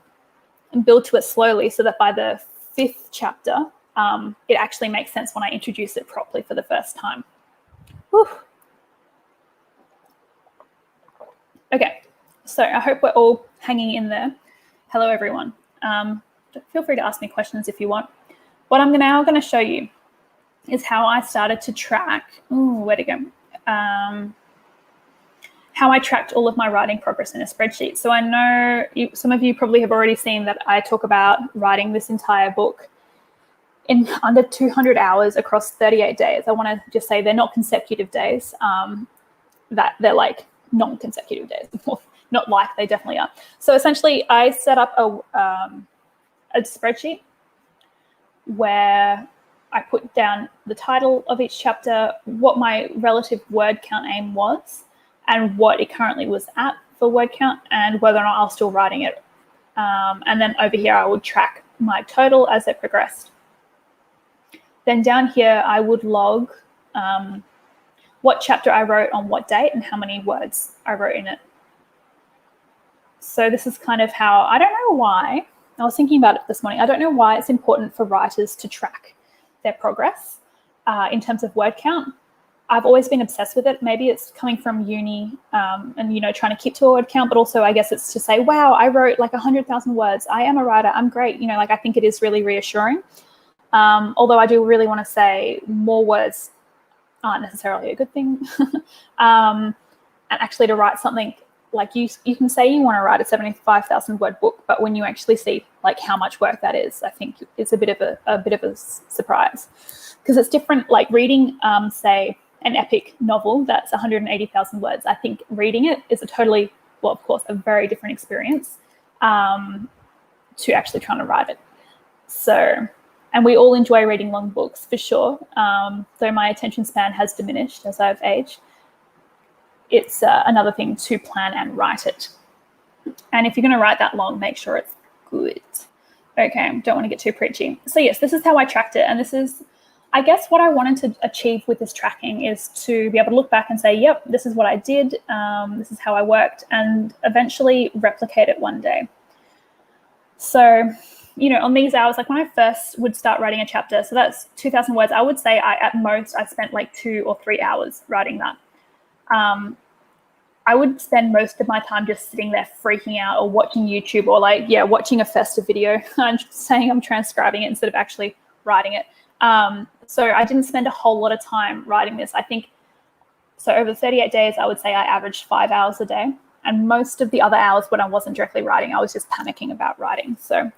Speaker 1: and build to it slowly, so that by the 5th chapter, it actually makes sense when I introduce it properly for the first time. Whew. Okay, so I hope we're all hanging in there. Hello, everyone. Feel free to ask me questions if you want. What I'm now going to show you is how I started to track, where'd it go? How I tracked all of my writing progress in a spreadsheet. So I know some of you probably have already seen that I talk about writing this entire book in under 200 hours across 38 days. I want to just say they're not consecutive days, that they're like non-consecutive days, not like they definitely are. So essentially I set up a spreadsheet where I put down the title of each chapter, what my relative word count aim was, and what it currently was at for word count, and whether or not I was still writing it. And then over here, I would track my total as it progressed. Then down here, I would log what chapter I wrote on what date and how many words I wrote in it. So this is kind of how, I don't know why, I was thinking about it this morning, I don't know why it's important for writers to track their progress in terms of word count. I've always been obsessed with it. Maybe it's coming from uni and, you know, trying to keep to a word count, but also I guess it's to say, wow, I wrote like 100,000 words. I am a writer. I'm great. You know, like I think it is really reassuring. Although I do really want to say more words aren't necessarily a good thing. And actually to write something like you can say you want to write a 75,000 word book, but when you actually see like how much work that is, I think it's a bit of a surprise, because it's different. Like reading, say, an epic novel that's 180,000 words. I think reading it is a totally, well, of course, a very different experience. to actually trying to write it. So, and we all enjoy reading long books for sure. Though my attention span has diminished as I've aged, it's another thing to plan and write it. And if you're going to write that long, make sure it's good. Okay, don't want to get too preachy. So yes, this is how I tracked it. And this is, I guess, what I wanted to achieve with this tracking is to be able to look back and say, yep, this is what I did. This is how I worked, and eventually replicate it one day. So, you know, on these hours, like when I first would start writing a chapter, so that's 2,000 words, I would say at most I spent like 2 or 3 hours writing that. I would spend most of my time just sitting there freaking out or watching YouTube or like, yeah, watching a festive video and saying I'm transcribing it instead of actually writing it. So I didn't spend a whole lot of time writing this. I think, so over 38 days, I would say I averaged 5 hours a day. And most of the other hours when I wasn't directly writing, I was just panicking about writing. So,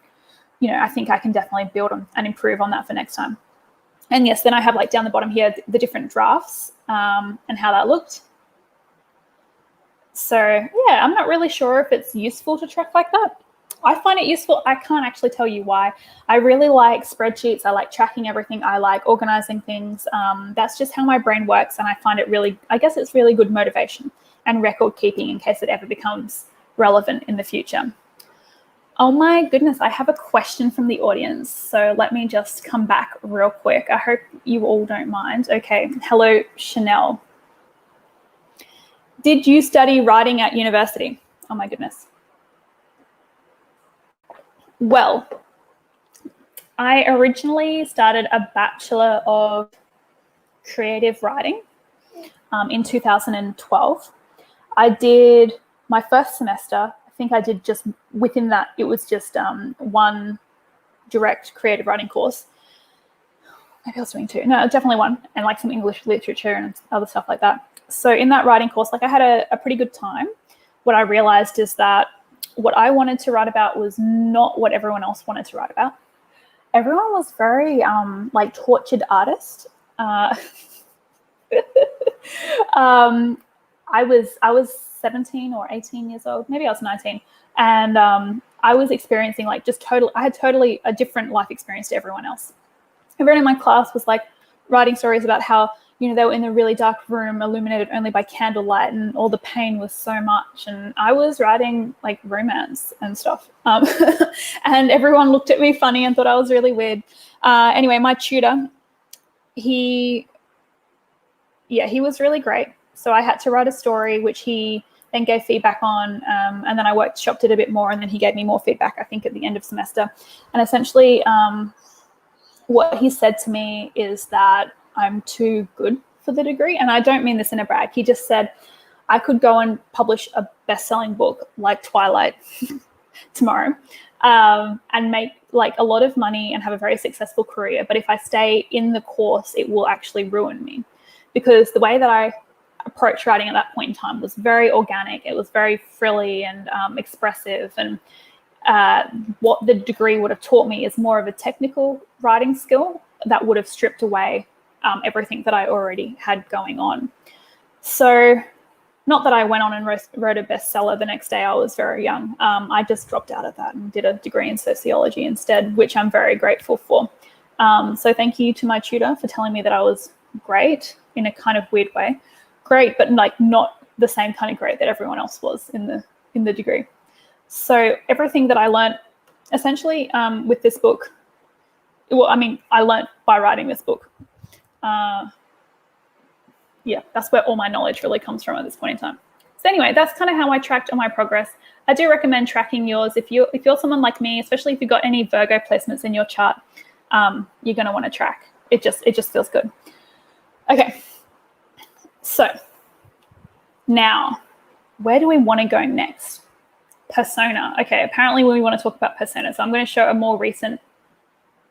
Speaker 1: you know, I think I can definitely build on and improve on that for next time. And yes, then I have like down the bottom here, the different drafts and how that looked. So yeah, I'm not really sure if it's useful to track like that. I find it useful. I can't actually tell you why. I really like spreadsheets. I like tracking everything. I like organizing things. That's just how my brain works. And I find it really, I guess it's really good motivation and record keeping in case it ever becomes relevant in the future. Oh my goodness, I have a question from the audience. So let me just come back real quick. I hope you all don't mind. Okay, hello, Chanel. Did you study writing at university? Oh my goodness. Well, I originally started a Bachelor of Creative Writing in 2012. I did my first semester. I think I did just within that, it was just one direct creative writing course. Maybe I was doing 2. No, definitely 1, and like some English literature and other stuff like that. So in that writing course, like I had a pretty good time. What I realized is that what I wanted to write about was not what everyone else wanted to write about. Everyone was very like tortured artist. I was 17 or 18 years old. Maybe I was 19. And I was experiencing like I had totally a different life experience to everyone else. Everyone in my class was like writing stories about how, you know, they were in a really dark room illuminated only by candlelight and all the pain was so much. And I was writing like romance and stuff. And everyone looked at me funny and thought I was really weird. Anyway, my tutor, he was really great. So I had to write a story, which he then gave feedback on. And then I workshopped it a bit more and then he gave me more feedback, I think, at the end of semester. And essentially what he said to me is that I'm too good for the degree. And I don't mean this in a brag. He just said I could go and publish a best-selling book like Twilight tomorrow and make like a lot of money and have a very successful career. But if I stay in the course, it will actually ruin me. Because the way that I approached writing at that point in time was very organic. It was very frilly and expressive. And what the degree would have taught me is more of a technical writing skill that would have stripped away everything that I already had going on. So not that I went on and wrote a bestseller the next day. I was very young. I just dropped out of that and did a degree in sociology instead, which I'm very grateful for. So thank you to my tutor for telling me that I was great in a kind of weird way. Great, but like not the same kind of great that everyone else was in the degree. So everything that I learned essentially with this book, well, I mean, I learned by writing this book. Yeah, that's where all my knowledge really comes from at this point in time. So anyway, that's kind of how I tracked all my progress. I do recommend tracking yours. If you're someone like me, especially if you've got any Virgo placements in your chart, you're going to want to track. It just feels good. Okay, so now where do we want to go next? Persona. Okay, apparently we want to talk about persona. So I'm going to show a more recent.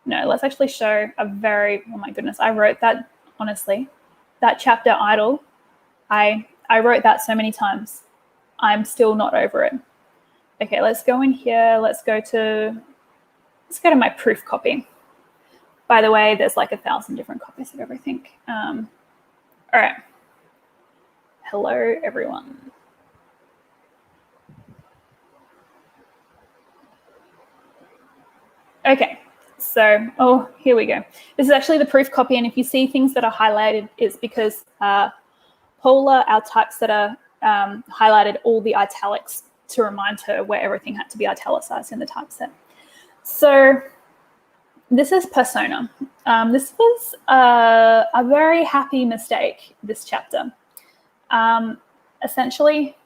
Speaker 1: No, let's actually show a very, oh my goodness, I wrote that, honestly, that chapter Idol, I wrote that so many times. I'm still not over it. Okay, let's go in here. Let's go to my proof copy. By the way, there's like 1,000 different copies of everything. All right. Hello, everyone. Okay, so, here we go. This is actually the proof copy, and if you see things that are highlighted, it's because Paula, our typesetter, highlighted all the italics to remind her where everything had to be italicized in the typeset. So this is Persona. This was a very happy mistake, this chapter. Essentially,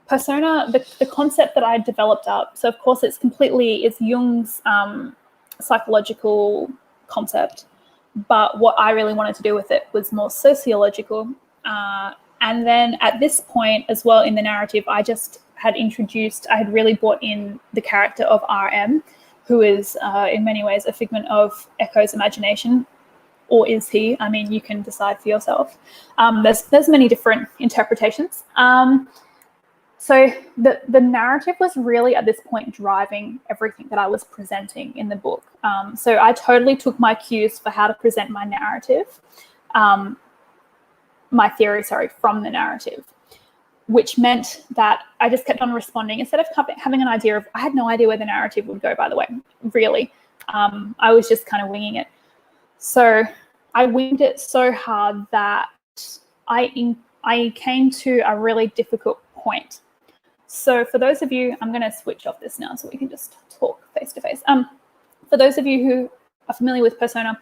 Speaker 1: Persona, the concept that I developed up, so of course it's Jung's psychological concept, but what I really wanted to do with it was more sociological. And then at this point as well in the narrative, I had really brought in the character of RM, who is in many ways a figment of Echo's imagination, or is he? I mean, you can decide for yourself. There's many different interpretations. So the narrative was really at this point driving everything that I was presenting in the book. So I totally took my cues for how to present my narrative, my theory, from the narrative, which meant that I just kept on responding instead of having an idea of, I had no idea where the narrative would go, by the way, really. I was just kind of winging it. So I winged it so hard that I came to a really difficult point. So for those of you, I'm going to switch off this now so we can just talk face to face. For those of you who are familiar with Persona,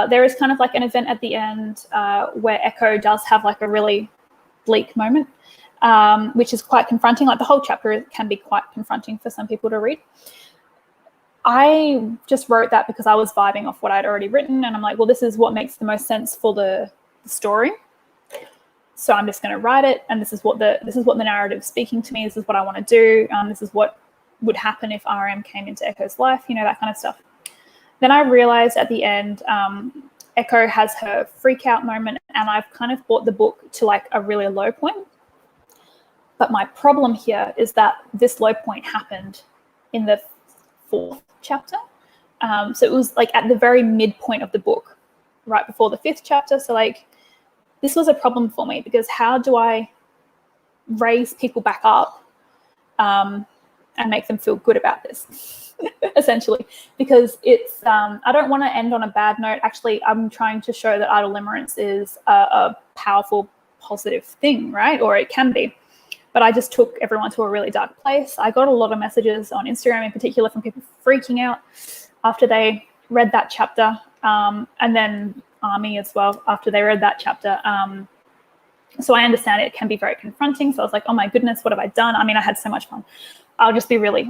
Speaker 1: there is kind of like an event at the end where Echo does have like a really bleak moment, which is quite confronting. Like the whole chapter can be quite confronting for some people to read. I just wrote that because I was vibing off what I'd already written, and I'm like, well, this is what makes the most sense for the story. So I'm just going to write it, and this is what the narrative is speaking to me. This is what I want to do. This is what would happen if RM came into Echo's life, that kind of stuff. Then I realized at the end, Echo has her freak out moment, and I've kind of brought the book to like a really low point. But my problem here is that this low point happened in the 4th chapter. So it was like at the very midpoint of the book, right before the 5th chapter. So like, this was a problem for me because how do I raise people back up and make them feel good about this, essentially? Because it's, I don't want to end on a bad note. Actually, I'm trying to show that Idol Limerence is a powerful, positive thing, right? Or it can be. But I just took everyone to a really dark place. I got a lot of messages on Instagram in particular from people freaking out after they read that chapter. And then Army as well after they read that chapter. So I understand it can be very confronting. So I was like, oh my goodness, what have I done? I mean, I had so much fun. I'll just be really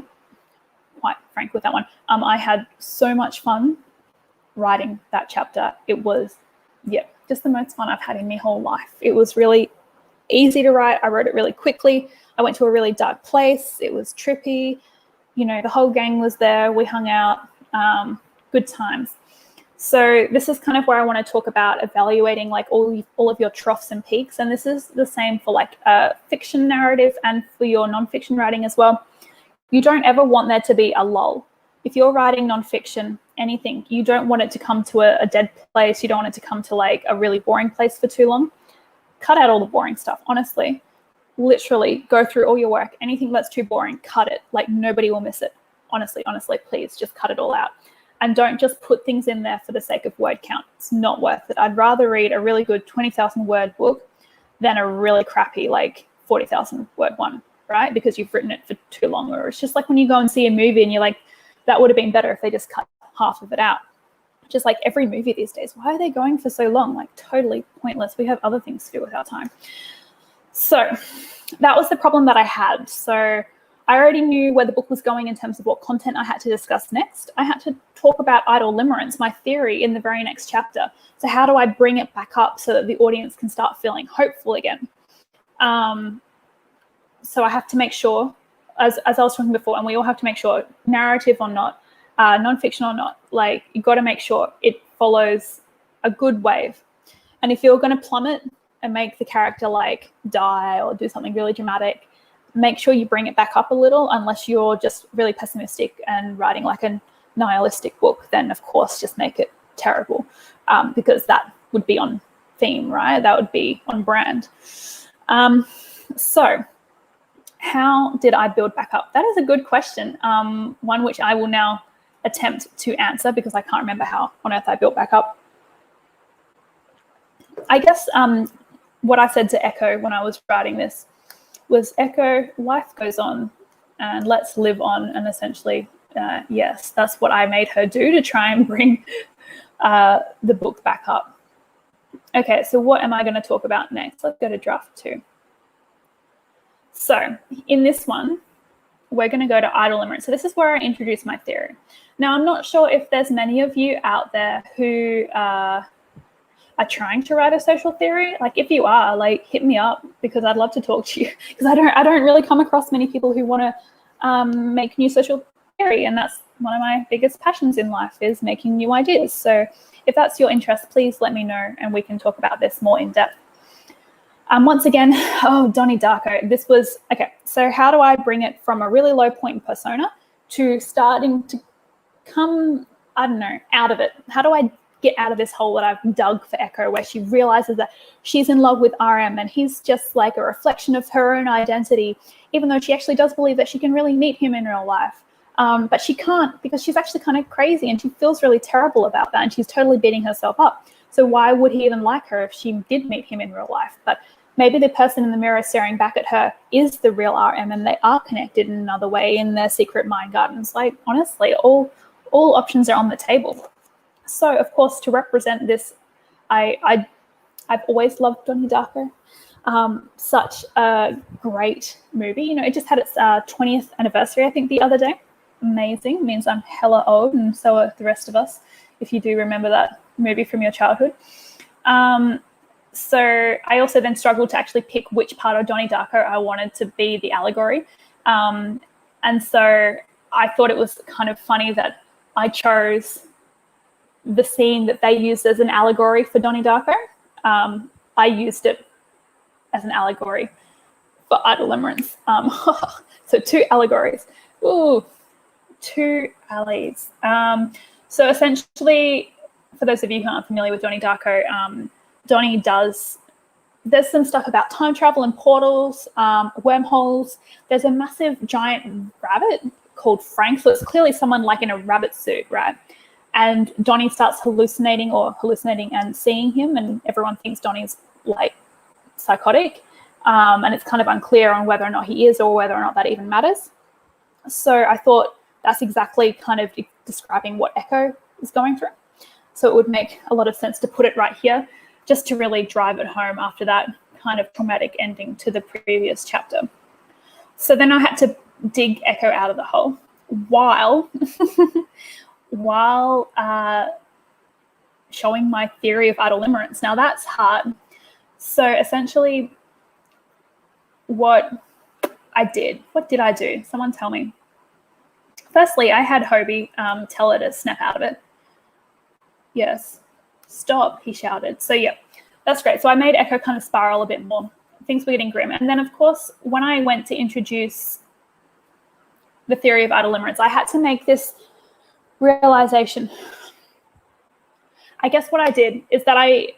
Speaker 1: quite frank with that one. I had so much fun writing that chapter. It was, just the most fun I've had in my whole life. It was really easy to write. I wrote it really quickly. I went to a really dark place. It was trippy. The whole gang was there. We hung out. Good times. So this is kind of where I want to talk about evaluating like all of your troughs and peaks. And this is the same for like a fiction narrative and for your nonfiction writing as well. You don't ever want there to be a lull. If you're writing nonfiction, anything, you don't want it to come to a dead place. You don't want it to come to like a really boring place for too long. Cut out all the boring stuff, honestly. Literally go through all your work. Anything that's too boring, cut it. Like nobody will miss it. Honestly, please just cut it all out. And don't just put things in there for the sake of word count. It's not worth it. I'd rather read a really good 20,000 word book than a really crappy like 40,000 word one, right? Because you've written it for too long. Or it's just like when you go and see a movie and you're like, that would have been better if they just cut half of it out. Just like every movie these days, why are they going for so long? Like totally pointless. We have other things to do with our time. So that was the problem that I had. So I already knew where the book was going in terms of what content I had to discuss next. I had to talk about Idol Limerence, my theory, in the very next chapter. So how do I bring it back up so that the audience can start feeling hopeful again? So I have to make sure, as I was talking before, and we all have to make sure, narrative or not, nonfiction or not, like you got to make sure it follows a good wave. And if you're going to plummet and make the character like die or do something really dramatic, make sure you bring it back up a little, unless you're just really pessimistic and writing like a nihilistic book, then of course just make it terrible, because that would be on theme, right? That would be on brand. So how did I build back up? That is a good question, one which I will now attempt to answer because I can't remember how on earth I built back up. I guess what I said to Echo when I was writing this was, Echo, life goes on and let's live on. And essentially, yes, that's what I made her do to try and bring the book back up. Okay, so what am I going to talk about next? Let's go to draft 2. So in this one, we're going to go to Idol Limerence. So this is where I introduce my theory. Now, I'm not sure if there's many of you out there who are trying to write a social theory. Like, if you are, like, hit me up, because I'd love to talk to you, because I don't really come across many people who want to make new social theory, and that's one of my biggest passions in life, is making new ideas. So if that's your interest, please let me know and we can talk about this more in depth. Once again, Donnie Darko. This was, okay, so how do I bring it from a really low point in persona to starting to come, I don't know, out of it? How do I get out of this hole that I've dug for Echo, where she realizes that she's in love with RM and he's just like a reflection of her own identity, even though she actually does believe that she can really meet him in real life. But she can't, because she's actually kind of crazy and she feels really terrible about that, and she's totally beating herself up. So why would he even like her if she did meet him in real life? But maybe the person in the mirror staring back at her is the real RM, and they are connected in another way in their secret mind gardens. Like, honestly, all options are on the table. So, of course, to represent this, I've always loved Donnie Darko. Such a great movie. You know, it just had its 20th anniversary, I think, the other day. Amazing. It means I'm hella old, and so are the rest of us, if you do remember that movie from your childhood. So I also then struggled to actually pick which part of Donnie Darko I wanted to be the allegory. And so I thought it was kind of funny that I chose the scene that they used as an allegory for Donnie Darko. I used it as an allegory for Idol Limerence. So 2 allegories. Ooh, 2 alleys. So essentially, for those of you who aren't familiar with Donnie Darko, Donnie there's some stuff about time travel and portals, wormholes. There's a massive giant rabbit called Frank. So it's clearly someone like in a rabbit suit, right? And Donnie starts hallucinating and seeing him, and everyone thinks Donnie's like psychotic. And it's kind of unclear on whether or not he is, or whether or not that even matters. So I thought that's exactly kind of describing what Echo is going through. So it would make a lot of sense to put it right here, just to really drive it home after that kind of traumatic ending to the previous chapter. So then I had to dig Echo out of the hole while showing my theory of Idol Limerence. Now that's hard. So essentially what did I do? Someone tell me. Firstly, I had Hobie tell her to snap out of it. Yes. Stop, he shouted. So yeah, that's great. So I made Echo kind of spiral a bit more. Things were getting grim. And then, of course, when I went to introduce the theory of Idol Limerence, I had to make this realization. I guess what I did is that I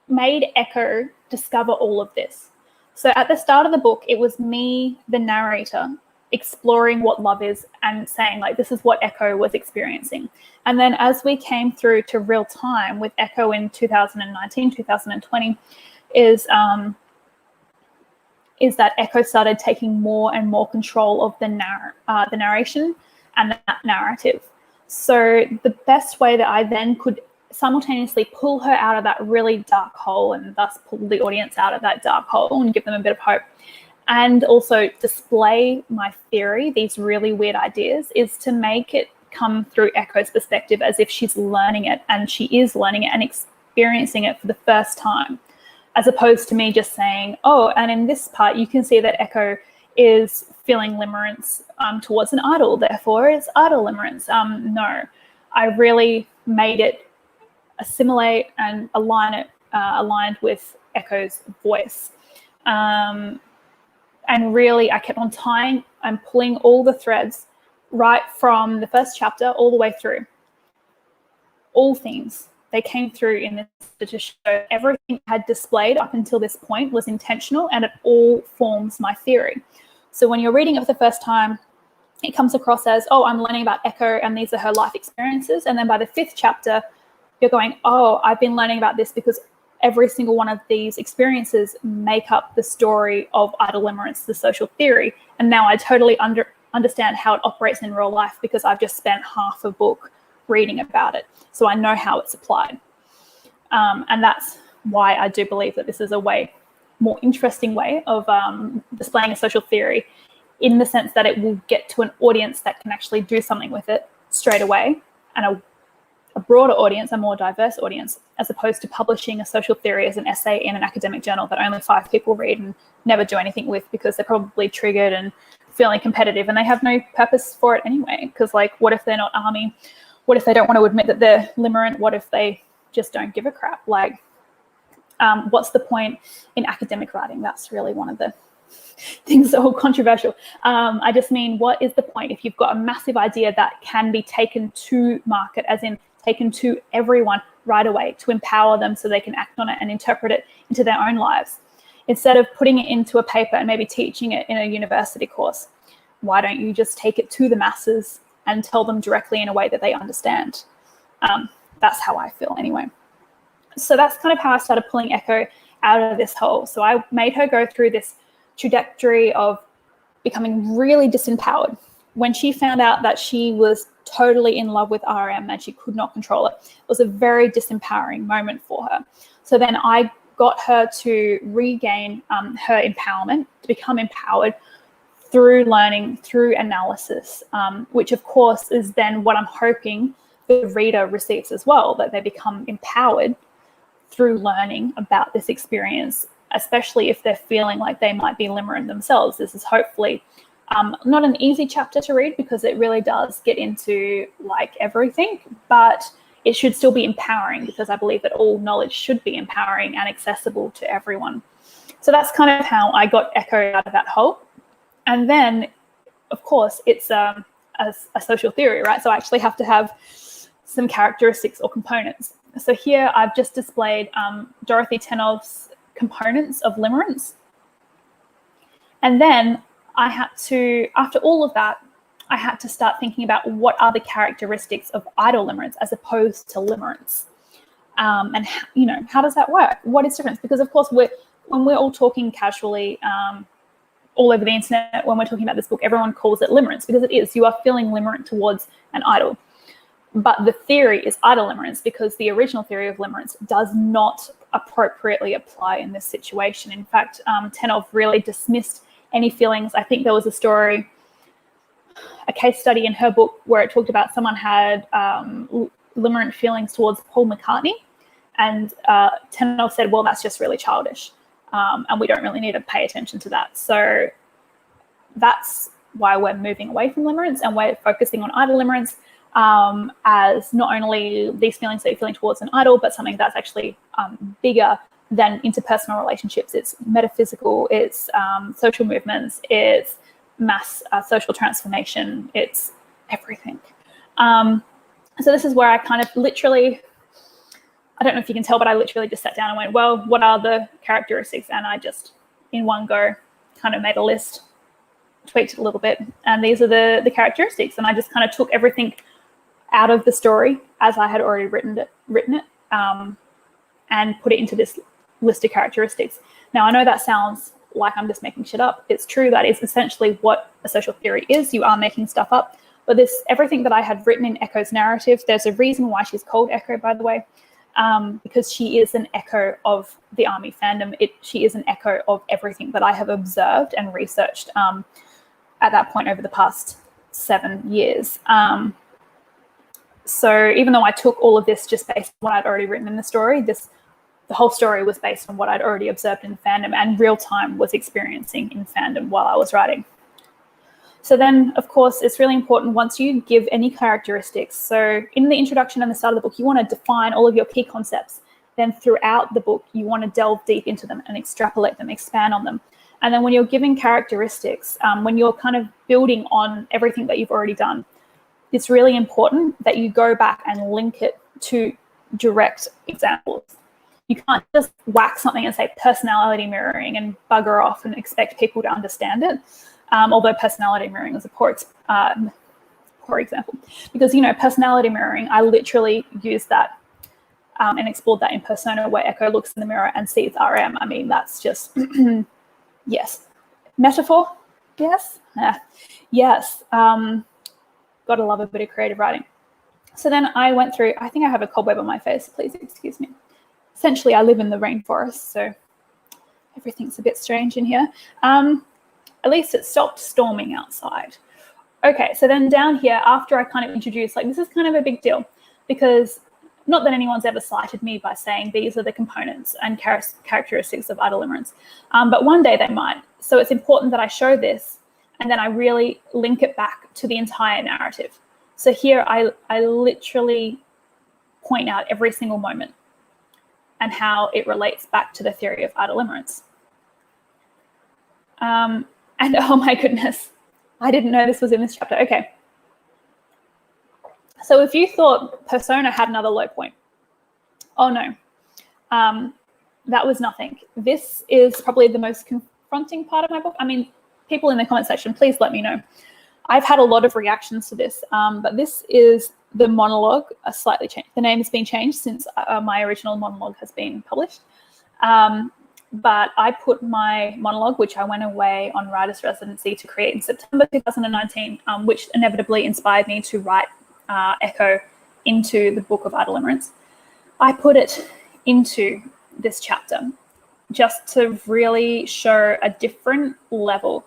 Speaker 1: made Echo discover all of this. So at the start of the book, it was me, the narrator, exploring what love is and saying, like, this is what Echo was experiencing. And then as we came through to real time with Echo in 2019, 2020, is that Echo started taking more and more control of the narration and that narrative. So the best way that I then could simultaneously pull her out of that really dark hole, and thus pull the audience out of that dark hole and give them a bit of hope, and also display my theory, these really weird ideas, is to make it come through Echo's perspective as if she's learning it, and she is learning it and experiencing it for the first time, as opposed to me just saying, oh, and in this part you can see that Echo is feeling limerence towards an idol, therefore it's Idol Limerence. No, I really made it assimilate and aligned with Echo's voice. And really, I kept on tying and pulling all the threads right from the first chapter all the way through. All themes, they came through in this to show everything I had displayed up until this point was intentional, and it all forms my theory. So when you're reading it for the first time, it comes across as, oh, I'm learning about Echo and these are her life experiences. And then by the 5th chapter, you're going, oh, I've been learning about this because every single one of these experiences make up the story of Idol Limerence, the social theory. And now I totally understand how it operates in real life because I've just spent half a book reading about it. So I know how it's applied. And that's why I do believe that this is a more interesting way of displaying a social theory, in the sense that it will get to an audience that can actually do something with it straight away, and a broader audience, a more diverse audience, as opposed to publishing a social theory as an essay in an academic journal that only 5 people read and never do anything with, because they're probably triggered and feeling competitive, and they have no purpose for it anyway. Because, like, what if they're not army? What if they don't want to admit that they're limerent? What if they just don't give a crap? Like, what's the point in academic writing? That's really one of the things that are controversial. I just mean, what is the point if you've got a massive idea that can be taken to market, as in taken to everyone right away, to empower them so they can act on it and interpret it into their own lives, instead of putting it into a paper and maybe teaching it in a university course? Why don't you just take it to the masses and tell them directly in a way that they understand? That's how I feel anyway. So that's kind of how I started pulling Echo out of this hole. So I made her go through this trajectory of becoming really disempowered. When she found out that she was totally in love with RM and she could not control it, it was a very disempowering moment for her. So then I got her to regain her empowerment, to become empowered through learning, through analysis, which of course is then what I'm hoping the reader receives as well, that they become empowered through learning about this experience, especially if they're feeling like they might be limerent themselves. This is hopefully not an easy chapter to read, because it really does get into like everything, but it should still be empowering, because I believe that all knowledge should be empowering and accessible to everyone. So that's kind of how I got Echo out of that hole. And then, of course, it's a social theory, right? So I actually have to have some characteristics or components. So here I've just displayed Dorothy Tenov's components of limerence. And then I had to, after all of that, I had to start thinking about what are the characteristics of idle limerence as opposed to limerence. And, you know, how does that work? What is the difference? Because, of course, when we're all talking casually all over the internet, when we're talking about this book, everyone calls it limerence, because it is. You are feeling limerent towards an idol. But the theory is idle limerence, because the original theory of limerence does not appropriately apply in this situation. In fact, Tenov really dismissed any feelings. I think there was a story, a case study in her book where it talked about someone had limerent feelings towards Paul McCartney, and Tenov said, well, that's just really childish, and we don't really need to pay attention to that. So that's why we're moving away from limerence, and we're focusing on idle limerence as not only these feelings that you're feeling towards an idol, but something that's actually bigger than interpersonal relationships. It's metaphysical, it's social movements, it's mass social transformation, it's everything. So this is where I kind of literally, I don't know if you can tell, but I literally just sat down and went, well, what are the characteristics? And I just, in one go, kind of made a list, tweaked it a little bit, and these are the characteristics. And I just kind of took everything out of the story as I had already written it, and put it into this list of characteristics. Now, I know that sounds like I'm just making shit up. It's true, that is essentially what a social theory is. You are making stuff up. But everything that I had written in Echo's narrative, there's a reason why she's called Echo, by the way, because she is an echo of the ARMY fandom. She is an echo of everything that I have observed and researched at that point over the past 7 years. So even though I took all of this just based on what I'd already written in the story, the whole story was based on what I'd already observed in fandom and real time was experiencing in fandom while I was writing. So then, of course, it's really important once you give any characteristics. So in the introduction and the start of the book, you want to define all of your key concepts. Then throughout the book, you want to delve deep into them and extrapolate them, expand on them. And then when you're giving characteristics, when you're kind of building on everything that you've already done, it's really important that you go back and link it to direct examples. You can't just whack something and say personality mirroring and bugger off and expect people to understand it. although personality mirroring was a poor example, because, personality mirroring, I literally used that and explored that in Persona, where Echo looks in the mirror and sees RM. I mean, that's just, yes. Metaphor? Yes. Yes. Gotta love a bit of creative writing. So then I went through, I think I have a cobweb on my face, please excuse me. Essentially, I live in the rainforest, so everything's a bit strange in here. At least it stopped storming outside. Okay, so then down here, after I kind of introduced, like, this is kind of a big deal, because not that anyone's ever slighted me by saying these are the components and characteristics of Idol Limerence, but one day they might. So it's important that I show this, and then I really link it back to the entire narrative. So here I literally point out every single moment and how it relates back to the theory of Idol Limerence. And oh my goodness, I didn't know this was in this chapter. Okay. So if you thought Persona had another low point, oh no, that was nothing. This is probably the most confronting part of my book. I mean, people in the comment section, please let me know. I've had a lot of reactions to this, but this is the monologue, slightly changed. The name has been changed since my original monologue has been published. But I put my monologue, which I went away on writer's residency to create in September 2019, which inevitably inspired me to write Echo into the book of Idol Limerence. I put it into this chapter just to really show a different level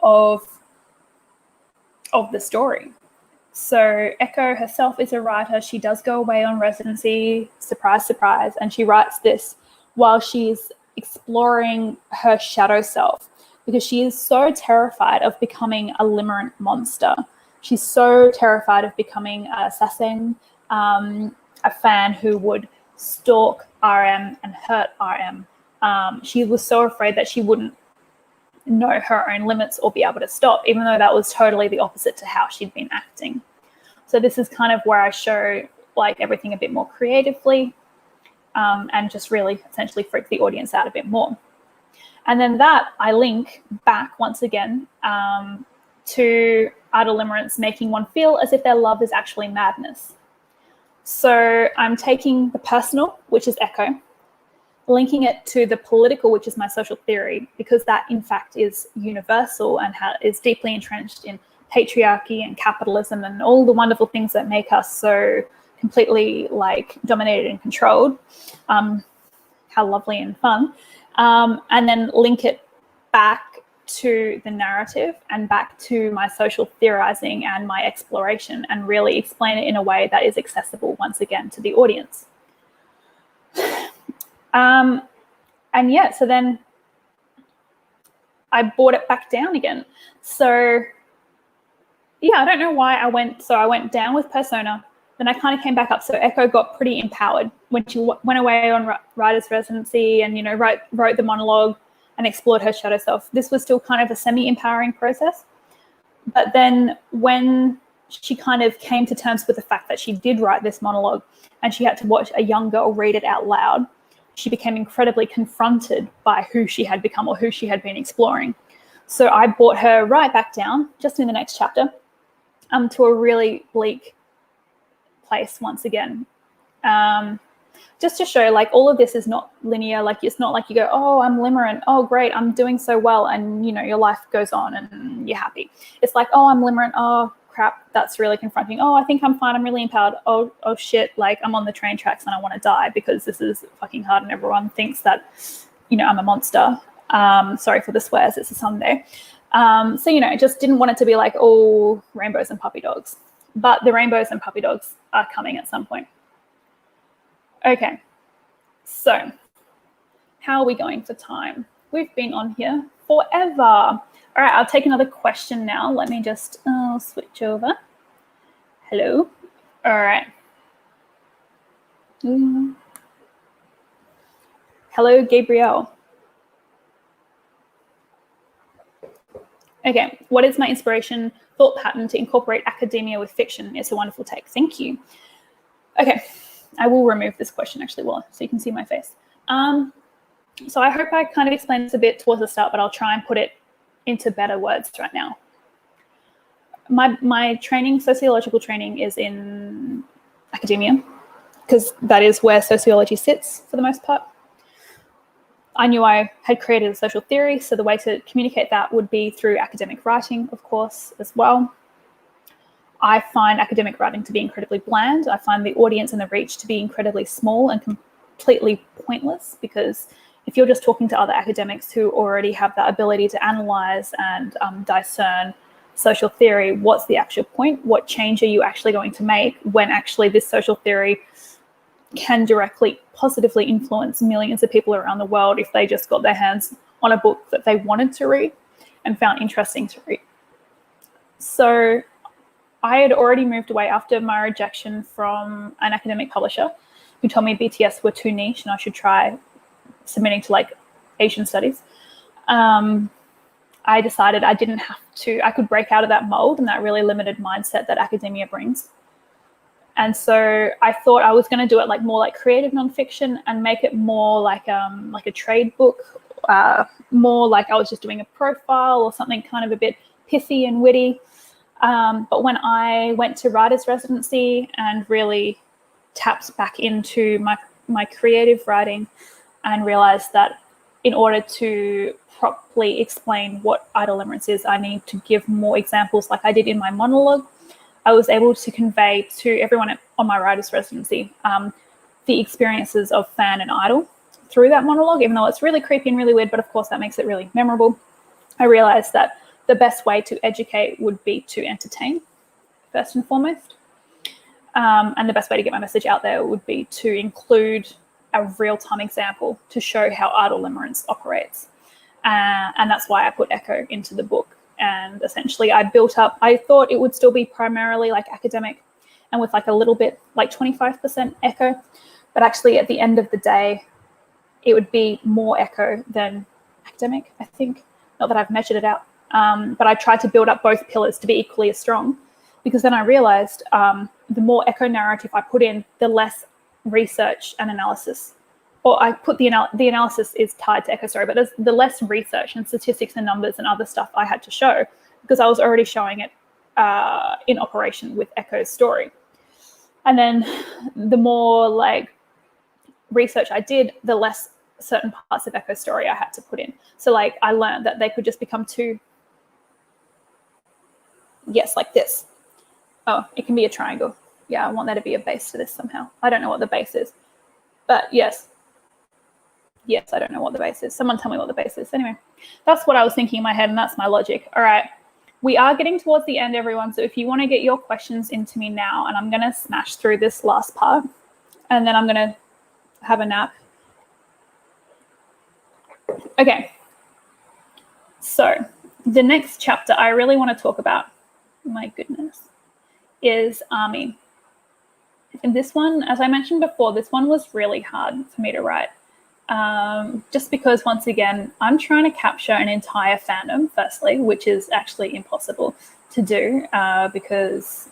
Speaker 1: of the story. So Echo herself is a writer. She does go away on residency, surprise, surprise, and she writes this while she's exploring her shadow self, because she is so terrified of becoming a limerent monster. She's so terrified of becoming an assassin, a fan who would stalk RM and hurt RM. She was so afraid that she wouldn't know her own limits or be able to stop, even though that was totally the opposite to how she'd been acting. So this is kind of where I show like everything a bit more creatively, and just really essentially freak the audience out a bit more. And then that I link back once again to Idol Limerence making one feel as if their love is actually madness. So I'm taking the personal, which is Echo, linking it to the political, which is my social theory, because that in fact is universal and is deeply entrenched in patriarchy and capitalism and all the wonderful things that make us so completely like dominated and controlled. How lovely and fun. And then link it back to the narrative and back to my social theorizing and my exploration, and really explain it in a way that is accessible once again to the audience. And yeah, so then I brought it back down again. So yeah, I don't know why I went down with Persona, then I kind of came back up. So Echo got pretty empowered when she went away on writer's residency and, wrote the monologue and explored her shadow self. This was still kind of a semi-empowering process. But then when she kind of came to terms with the fact that she did write this monologue and she had to watch a young girl read it out loud, she became incredibly confronted by who she had become or who she had been exploring. So I brought her right back down, just in the next chapter, to a really bleak place once again. Just to show, like, all of this is not linear. Like, it's not like you go, oh, I'm limerent. Oh, great, I'm doing so well. And, your life goes on and you're happy. It's like, oh, I'm limerent. Oh, crap, that's really confronting. Oh, I think I'm fine. I'm really empowered. Oh, shit, like, I'm on the train tracks and I want to die because this is fucking hard and everyone thinks that, I'm a monster. Sorry for the swears. It's a Sunday. So, just didn't want it to be like all rainbows and puppy dogs. But the rainbows and puppy dogs are coming at some point. Okay, so how are we going for time? We've been on here forever. All right, I'll take another question now. Let me just switch over. Hello. All right. Hello, Gabrielle. Okay, what is my inspiration thought pattern to incorporate academia with fiction? It's a wonderful take. Thank you. Okay. I will remove this question actually, so you can see my face. So I hope I kind of explained this a bit towards the start, but I'll try and put it into better words right now. My training, sociological training, is in academia, because that is where sociology sits for the most part. I knew I had created a social theory, so the way to communicate that would be through academic writing, of course, as well. I find academic writing to be incredibly bland. I find the audience and the reach to be incredibly small and completely pointless, because if you're just talking to other academics who already have that ability to analyze and discern social theory, what's the actual point? What change are you actually going to make when actually this social theory can directly positively influence millions of people around the world if they just got their hands on a book that they wanted to read and found interesting to read? So I had already moved away after my rejection from an academic publisher who told me BTS were too niche and I should try submitting to like Asian studies. I decided I didn't have to, I could break out of that mold and that really limited mindset that academia brings. And so I thought I was going to do it like more like creative nonfiction and make it more like a trade book, more like I was just doing a profile or something kind of a bit pithy and witty. But when I went to writer's residency and really tapped back into my creative writing and realized that in order to properly explain what Idol Limerence is, I need to give more examples like I did in my monologue. I was able to convey to everyone on my writer's residency the experiences of fan and idol through that monologue, even though it's really creepy and really weird, but of course that makes it really memorable. I realized that the best way to educate would be to entertain, first and foremost. And the best way to get my message out there would be to include a real-time example to show how Idol Limerence operates. And that's why I put Echo into the book. And essentially I built up, I thought it would still be primarily like academic and with like a little bit like 25% Echo. But actually at the end of the day, it would be more Echo than academic, I think. Not that I've measured it out. But I tried to build up both pillars to be equally as strong, because then I realized the more Echo narrative I put in, the less research and analysis, or I put the analysis is tied to Echo story, but the less research and statistics and numbers and other stuff I had to show, because I was already showing it in operation with Echo's story. And then the more like research I did, the less certain parts of Echo's story I had to put in. So like I learned that they could just become two, yes, like this. Oh, it can be a triangle. Yeah, I want there to be a base to this somehow. I don't know what the base is, but yes, I don't know what the base is. Someone tell me what the base is. Anyway, that's what I was thinking in my head, and that's my logic. All right, we are getting towards the end, everyone. So if you want to get your questions into me now, and I'm going to smash through this last part, and then I'm going to have a nap. Okay, so the next chapter I really want to talk about, my goodness, is Army. And this one, as I mentioned before, this one was really hard for me to write. Just because, once again, I'm trying to capture an entire fandom, firstly, which is actually impossible to do because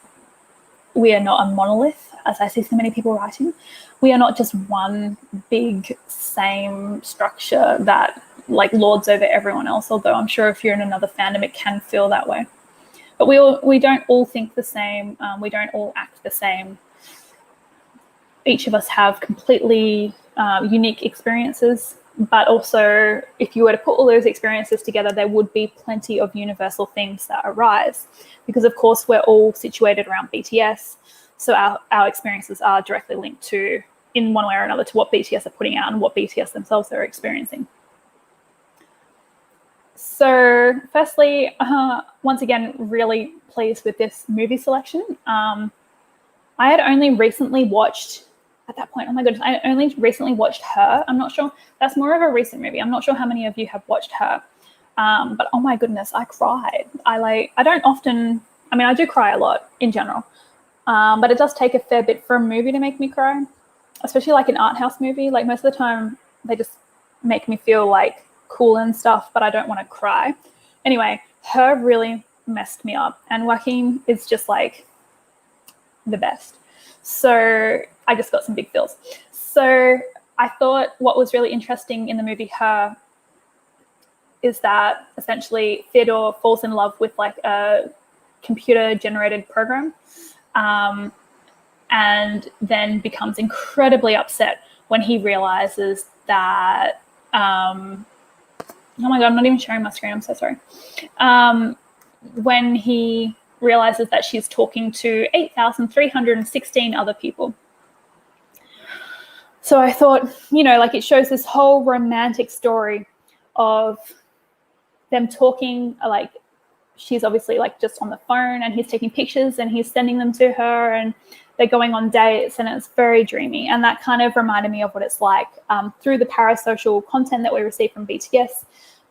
Speaker 1: we are not a monolith, as I see so many people writing. We are not just one big, same structure that like lords over everyone else, although I'm sure if you're in another fandom, it can feel that way. But we don't all think the same. We don't all act the same. Each of us have completely unique experiences, but also if you were to put all those experiences together, there would be plenty of universal themes that arise, because of course we're all situated around BTS, so our experiences are directly linked to, in one way or another, to what BTS are putting out and what BTS themselves are experiencing. So firstly, once again, really pleased with this movie selection. I had only recently watched, at that point, oh my goodness, I only recently watched Her. I'm not sure, that's more of a recent movie. I'm not sure how many of you have watched Her. But oh my goodness, I cried. I don't often, I mean, I do cry a lot in general, but it does take a fair bit for a movie to make me cry, especially like an art house movie. Like most of the time, they just make me feel like cool and stuff, but I don't want to cry. Anyway, Her really messed me up, and Joaquin is just like the best. So I just got some big feels. So I thought what was really interesting in the movie Her is that essentially Theodore falls in love with like a computer-generated program, and then becomes incredibly upset when he realizes that, oh my God, I'm not even sharing my screen, I'm so sorry. When he realizes that she's talking to 8,316 other people. So I thought, like it shows this whole romantic story of them talking, like she's obviously like just on the phone and he's taking pictures and he's sending them to her and they're going on dates, and it's very dreamy. And that kind of reminded me of what it's like through the parasocial content that we receive from BTS,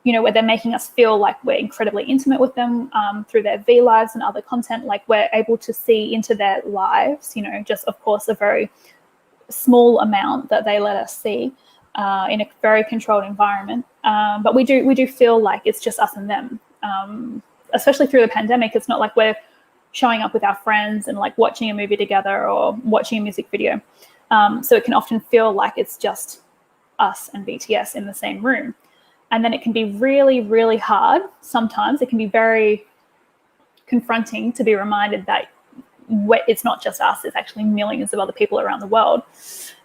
Speaker 1: where they're making us feel like we're incredibly intimate with them through their V lives and other content, like we're able to see into their lives, just of course a very small amount that they let us see in a very controlled environment. But we do feel like it's just us and them. Especially through the pandemic, it's not like we're showing up with our friends and like watching a movie together or watching a music video. So it can often feel like it's just us and BTS in the same room. And then it can be really, really hard. Sometimes it can be very confronting to be reminded that it's not just us, it's actually millions of other people around the world.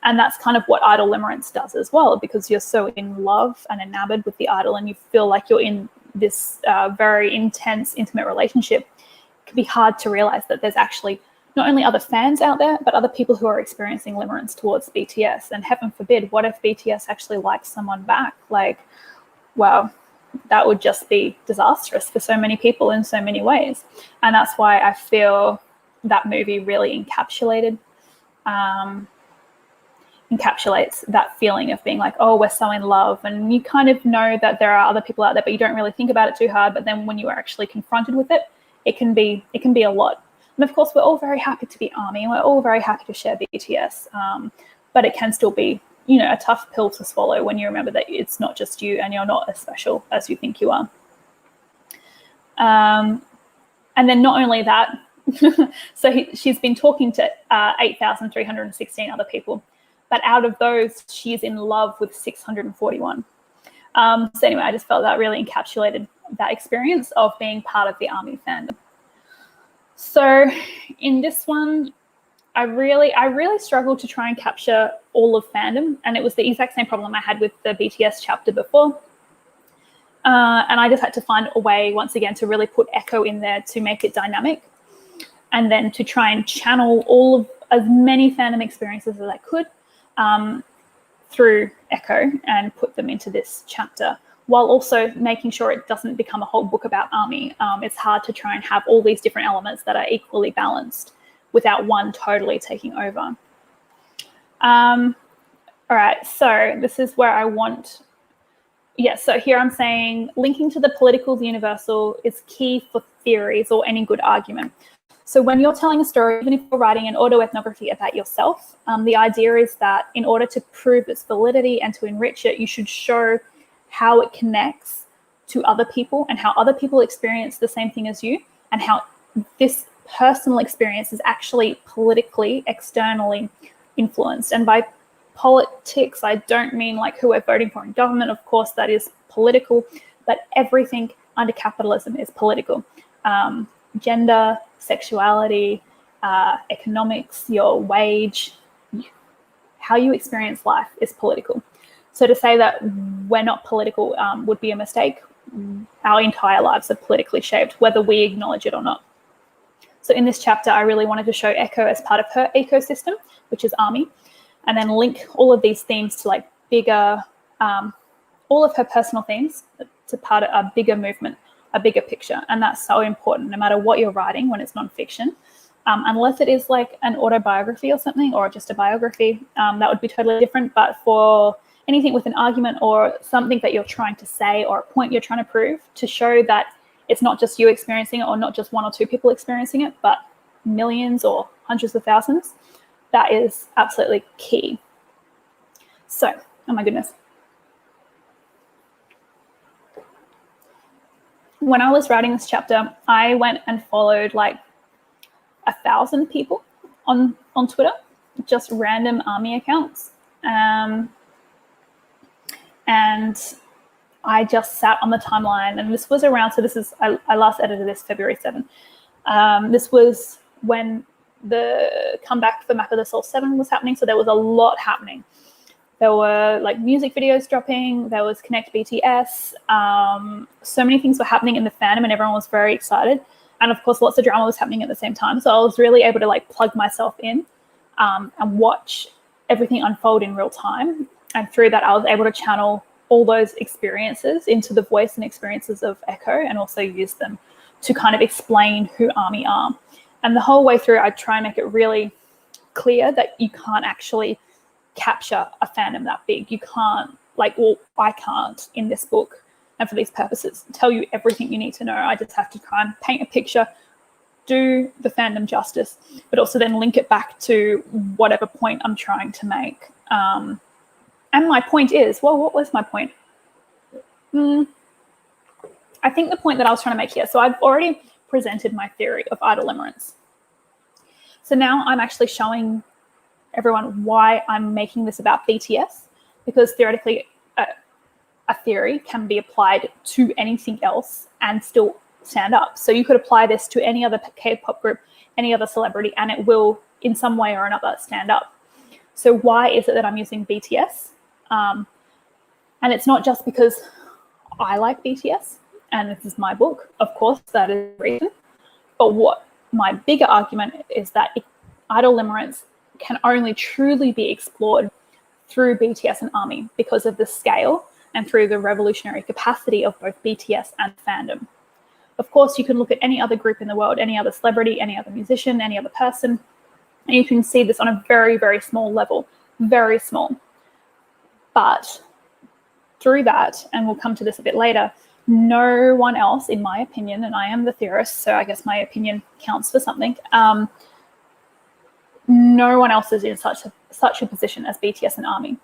Speaker 1: And that's kind of what Idol Limerence does as well, because you're so in love and enamored with the idol and you feel like you're in this very intense, intimate relationship. It can be hard to realize that there's actually not only other fans out there, but other people who are experiencing limerence towards BTS. And heaven forbid, what if BTS actually likes someone back? Like, wow, that would just be disastrous for so many people in so many ways. And that's why I feel that movie really encapsulates that feeling of being like, oh, we're so in love. And you kind of know that there are other people out there, but you don't really think about it too hard. But then when you are actually confronted with it, it can be a lot. And of course, we're all very happy to be ARMY and we're all very happy to share BTS. But it can still be, a tough pill to swallow when you remember that it's not just you and you're not as special as you think you are. And then not only that, so she's been talking to 8,316 other people, but out of those, she's in love with 641. So anyway, I just felt that really encapsulated that experience of being part of the ARMY fandom. So in this one, I really struggled to try and capture all of fandom, and it was the exact same problem I had with the BTS chapter before. And I just had to find a way, once again, to really put Echo in there to make it dynamic, and then to try and channel all of as many fandom experiences as I could through Echo and put them into this chapter, while also making sure it doesn't become a whole book about ARMY. It's hard to try and have all these different elements that are equally balanced without one totally taking over. All right, so this is where I want, so here I'm saying linking to the political, the universal is key for theories or any good argument. So when you're telling a story, even if you're writing an autoethnography about yourself, the idea is that in order to prove its validity and to enrich it, you should show how it connects to other people and how other people experience the same thing as you, and how this personal experience is actually politically, externally influenced. And by politics, I don't mean like who we're voting for in government. Of course, that is political, but everything under capitalism is political. Gender, sexuality, economics, your wage, how you experience life is political. So to say that we're not political would be a mistake. Our entire lives are politically shaped, whether we acknowledge it or not. So in this chapter, I really wanted to show Echo as part of her ecosystem, which is ARMY, and then link all of these themes to like bigger, all of her personal themes to part of a bigger movement, a bigger picture. And that's so important, no matter what you're writing when it's nonfiction, unless it is like an autobiography or something, or just a biography, that would be totally different. But for anything with an argument or something that you're trying to say or a point you're trying to prove, to show that it's not just you experiencing it or not just one or two people experiencing it, but millions or hundreds of thousands, that is absolutely key. So, oh my goodness. When I was writing this chapter, I went and followed like 1,000 people on Twitter, just random ARMY accounts. And I just sat on the timeline, and this was around, so this is, I last edited this February 7th. This was when the comeback for Map of the Soul 7 was happening, so there was a lot happening. There were like music videos dropping, there was Connect BTS, so many things were happening in the fandom and everyone was very excited. And of course, lots of drama was happening at the same time. So I was really able to like plug myself in and watch everything unfold in real time. And through that, I was able to channel all those experiences into the voice and experiences of Echo, and also use them to kind of explain who ARMY are. And the whole way through, I try and make it really clear that you can't actually capture a fandom that big. You can't, like, well, I can't in this book, and for these purposes, tell you everything you need to know. I just have to try and paint a picture, do the fandom justice, but also then link it back to whatever point I'm trying to make. And my point is, well, what was my point? I think the point that I was trying to make here, so I've already presented my theory of Idol Limerence. So now I'm actually showing everyone why I'm making this about BTS, because theoretically a theory can be applied to anything else and still stand up. So you could apply this to any other K-pop group, any other celebrity, and it will in some way or another stand up. So why is it that I'm using BTS? And it's not just because I like BTS and this is my book. Of course, that is the reason. But what my bigger argument is that Idol Limerence can only truly be explored through BTS and ARMY because of the scale and through the revolutionary capacity of both BTS and fandom. Of course, you can look at any other group in the world, any other celebrity, any other musician, any other person, and you can see this on a very, very small level, very small. But through that, and we'll come to this a bit later, no one else, in my opinion, and I am the theorist, so I guess my opinion counts for something, no one else is in such a position as BTS and ARMY.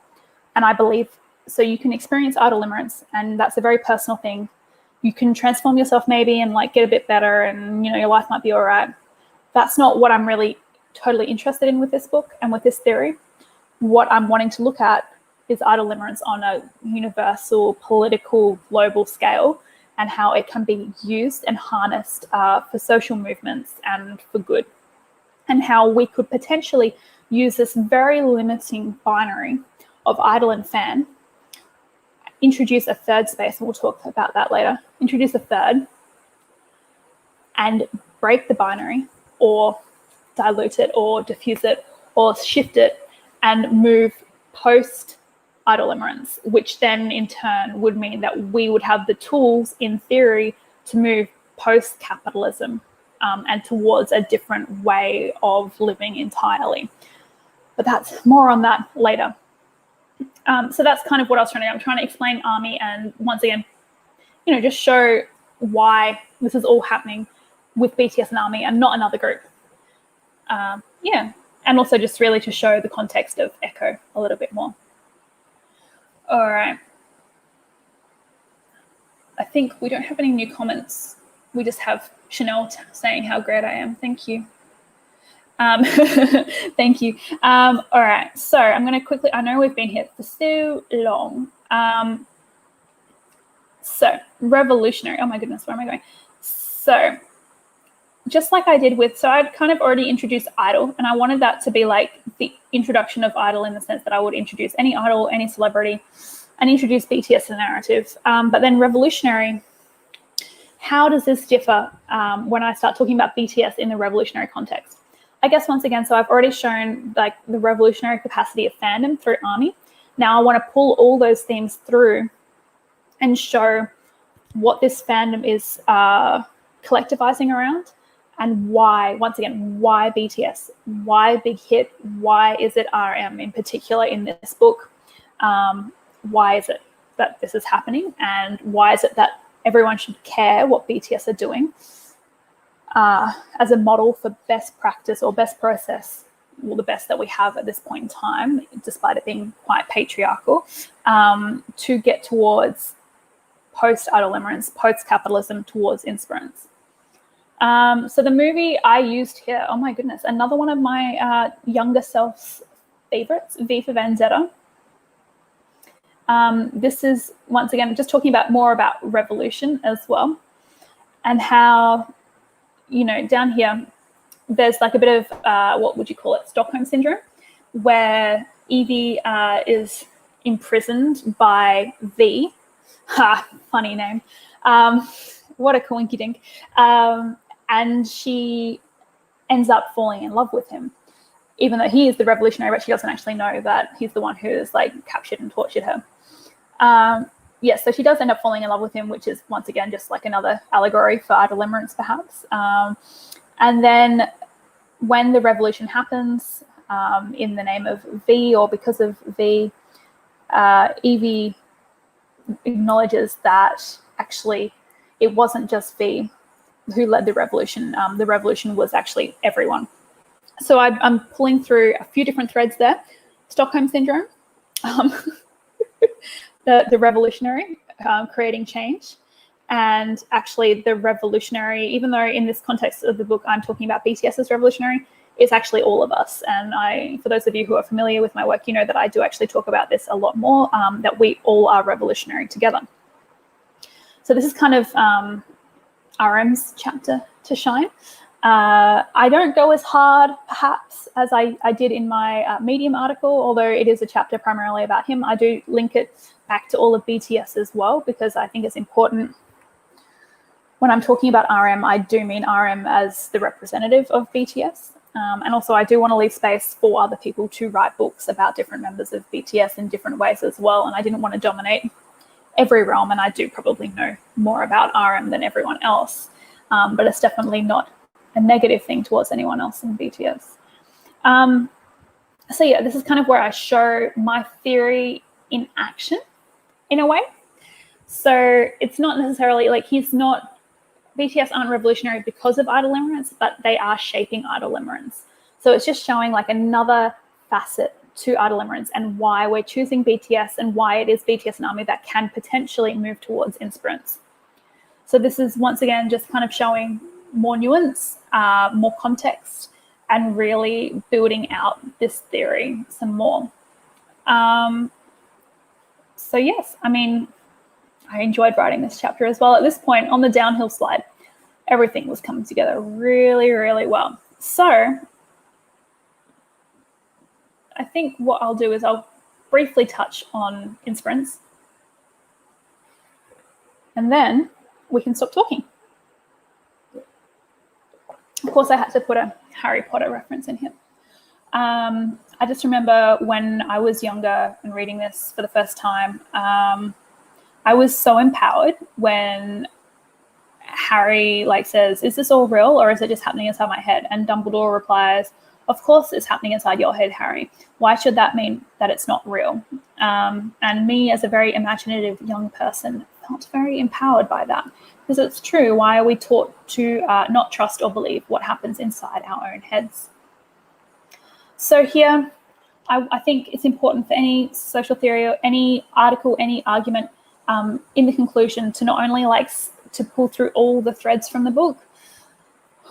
Speaker 1: And I believe, so you can experience Idol Limerence, and that's a very personal thing. You can transform yourself maybe and like get a bit better, and your life might be all right. That's not what I'm really totally interested in with this book and with this theory. What I'm wanting to look at is Idol Limerence on a universal, political, global scale, and how it can be used and harnessed for social movements and for good. And how we could potentially use this very limiting binary of idol and fan, introduce a third space, and we'll talk about that later, introduce a third, and break the binary or dilute it or diffuse it or shift it and move post Idol Limerence, which then in turn would mean that we would have the tools in theory to move post capitalism and towards a different way of living entirely. But that's more on that later. So that's kind of what I was trying to do. I'm trying to explain ARMY and once again, just show why this is all happening with BTS and ARMY and not another group. And also just really to show the context of Echo a little bit more. All right. I think we don't have any new comments. We just have Chanel saying how great I am. Thank you. Thank you. All right. So I'm going to quickly, I know we've been here for so long. So Revolutionary. Oh my goodness, where am I going? So just like I did with, so I'd kind of already introduced Idol, and I wanted that to be like the introduction of Idol in the sense that I would introduce any idol, any celebrity, and introduce BTS to the narrative. But then Revolutionary, how does this differ when I start talking about BTS in the revolutionary context? I guess once again, so I've already shown like the revolutionary capacity of fandom through ARMY. Now I want to pull all those themes through and show what this fandom is collectivizing around and why, once again, why BTS, why Big Hit, why is it RM in particular in this book? Why is it that this is happening, and why is it that everyone should care what BTS are doing as a model for best practice or best process, well, the best that we have at this point in time, despite it being quite patriarchal, to get towards post-Idol Limerence, post-capitalism, towards inspirance. So the movie I used here, oh my goodness, another one of my younger self's favorites, V for Vendetta. This is, once again, just talking about more about revolution as well, and how, down here, there's like a bit of, what would you call it, Stockholm Syndrome, where Evie is imprisoned by V. Funny name. What a coinkydink. And she ends up falling in love with him, even though he is the revolutionary, but she doesn't actually know that he's the one who has like captured and tortured her. So she does end up falling in love with him, which is once again just like another allegory for Idol Limerence, perhaps. And then when the revolution happens, in the name of V, or because of V, Evie acknowledges that actually it wasn't just V who led the revolution. The revolution was actually everyone. So I'm pulling through a few different threads there. Stockholm Syndrome, the revolutionary, creating change, and actually the revolutionary, even though in this context of the book I'm talking about BTS as revolutionary, is actually all of us. And for those of you who are familiar with my work, you know that I do actually talk about this a lot more, that we all are revolutionary together. So this is kind of RM's chapter to shine. I don't go as hard, perhaps, as I did in my Medium article, although it is a chapter primarily about him. I do link it back to all of BTS as well, because I think it's important. When I'm talking about RM, I do mean RM as the representative of BTS. And also I do want to leave space for other people to write books about different members of BTS in different ways as well. And I didn't want to dominate every realm, and I do probably know more about RM than everyone else. But it's definitely not a negative thing towards anyone else in BTS. So yeah, this is kind of where I show my theory in action in a way. So it's not necessarily like BTS aren't revolutionary because of Idol Limerence, but they are shaping Idol Limerence. So it's just showing like another facet to Idol Limerence and why we're choosing BTS and why it is BTS and ARMY that can potentially move towards inspirants. So this is once again just kind of showing more nuance, more context, and really building out this theory some more. So yes, I mean, I enjoyed writing this chapter as well. At this point on the downhill slide, everything was coming together really, really well. So I think what I'll do is I'll briefly touch on inspirants, and then we can stop talking. Of course, I had to put a Harry Potter reference in here. I just remember when I was younger and reading this for the first time, I was so empowered when Harry says, "Is this all real, or is it just happening inside my head?" And Dumbledore replies, "Of course it's happening inside your head, Harry. Why should that mean that it's not real?" And me, as a very imaginative young person, felt very empowered by that, because it's true. Why are we taught to not trust or believe what happens inside our own heads? So here, I think it's important for any social theory or any article, any argument, in the conclusion, to not only to pull through all the threads from the book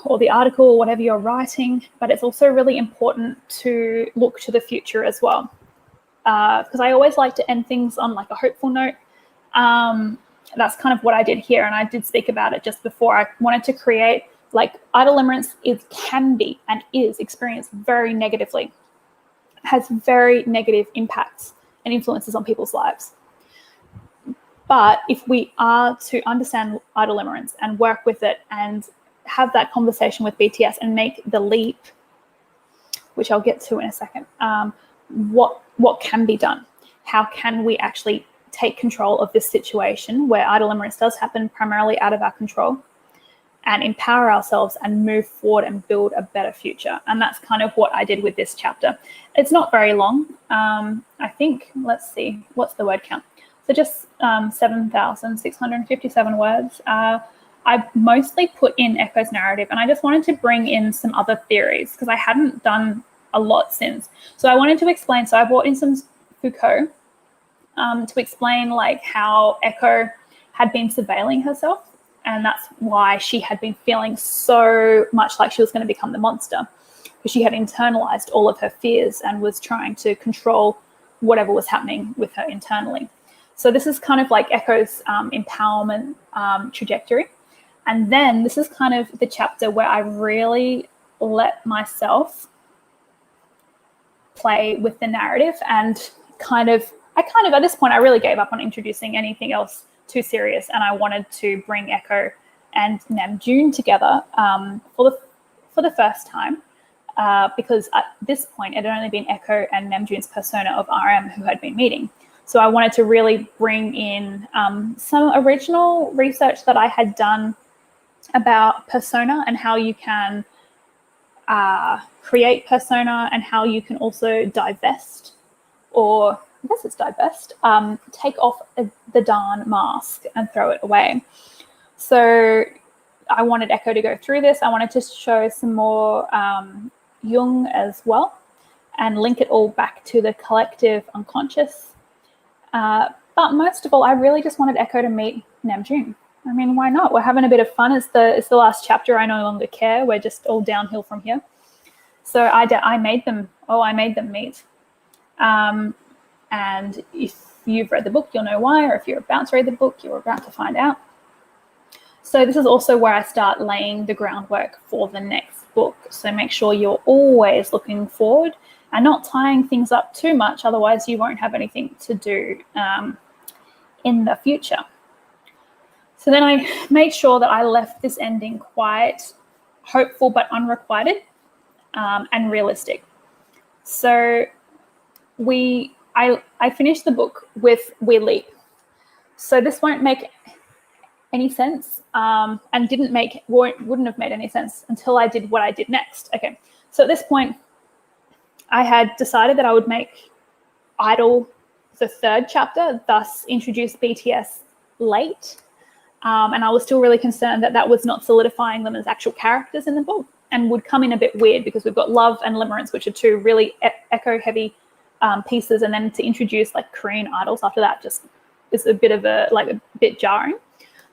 Speaker 1: or the article or whatever you're writing, but it's also really important to look to the future as well. Because I always like to end things on a hopeful note. That's kind of what I did here, and I did speak about it just before. I wanted to create, Idol Limerence can be and is experienced very negatively, has very negative impacts and influences on people's lives. But if we are to understand Idol Limerence and work with it and have that conversation with BTS and make the leap, which I'll get to in a second, what can be done? How can we actually take control of this situation where Idol Limerence does happen primarily out of our control, and empower ourselves and move forward and build a better future? And that's kind of what I did with this chapter. It's not very long. I think, let's see, what's the word count? So just 7,657 words. I mostly put in Echo's narrative, and I just wanted to bring in some other theories because I hadn't done a lot since. So I wanted to explain, so I brought in some Foucault to explain how Echo had been surveilling herself, and that's why she had been feeling so much like she was going to become the monster, because she had internalized all of her fears and was trying to control whatever was happening with her internally. So this is kind of like Echo's empowerment trajectory. And then this is kind of the chapter where I really let myself play with the narrative, and I kind of at this point I really gave up on introducing anything else too serious, and I wanted to bring Echo and Namjoon together for the first time, because at this point it had only been Echo and Namjoon's persona of RM who had been meeting. So I wanted to really bring in some original research that I had done about persona and how you can create persona, and how you can also divest, or I guess it's divest, take off the darn mask and throw it away. So I wanted Echo to go through this. I wanted to show some more Jung as well, and link it all back to the collective unconscious. But most of all, I really just wanted Echo to meet Namjoon. I mean, why not? We're having a bit of fun. It's the last chapter. I no longer care. We're just all downhill from here. So I made them meet. And if you've read the book, you'll know why, or if you're about to read the book, you're about to find out. So this is also where I start laying the groundwork for the next book. So make sure you're always looking forward and not tying things up too much. Otherwise, you won't have anything to do in the future. So then I made sure that I left this ending quite hopeful but unrequited and realistic. So I finished the book with We Leap. So this won't make any sense, and wouldn't have made any sense until I did what I did next. Okay, so at this point, I had decided that I would make Idol the third chapter, thus introduce BTS late. And I was still really concerned that was not solidifying them as actual characters in the book, and would come in a bit weird because we've got Love and Limerence, which are two really Echo-heavy pieces, and then to introduce like Korean idols after that just is a bit jarring.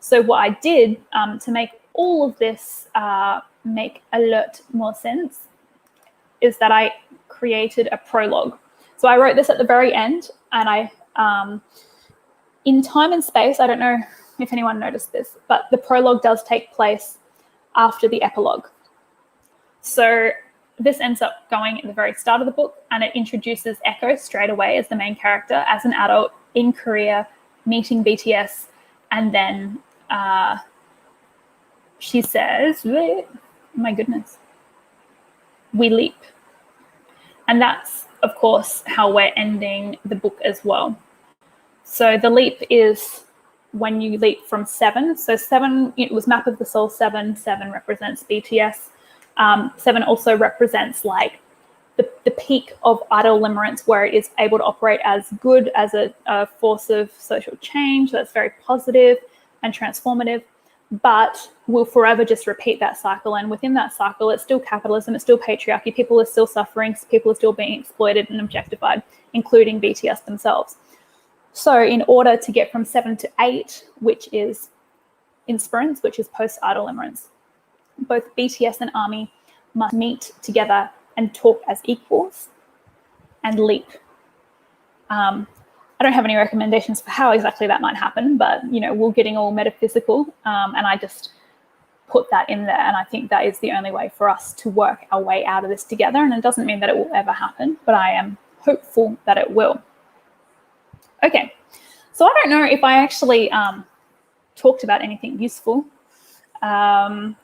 Speaker 1: So what I did to make all of this make a lot more sense is that I created a prologue. So I wrote this at the very end, and I, in time and space, I don't know if anyone noticed this, but the prologue does take place after the epilogue. So this ends up going at the very start of the book, and it introduces Echo straight away as the main character, as an adult in Korea, meeting BTS, and then she says, my goodness, we leap. And that's, of course, how we're ending the book as well. So the leap is when you leap from 7. So 7, it was Map of the Soul 7. 7 represents BTS. 7 also represents like the peak of Idol Limerence, where it is able to operate as good as a force of social change that's very positive and transformative, but will forever just repeat that cycle. And within that cycle, it's still capitalism, it's still patriarchy, people are still suffering, people are still being exploited and objectified, including BTS themselves. So in order to get from 7 to 8, which is Inspirance, which is post-Idol Limerence, both BTS and ARMY must meet together and talk as equals and leap. I don't have any recommendations for how exactly that might happen, but we're getting all metaphysical, and I just put that in there, and I think that is the only way for us to work our way out of this together. And it doesn't mean that it will ever happen, but I am hopeful that it will. Okay, so I don't know if I actually talked about anything useful. I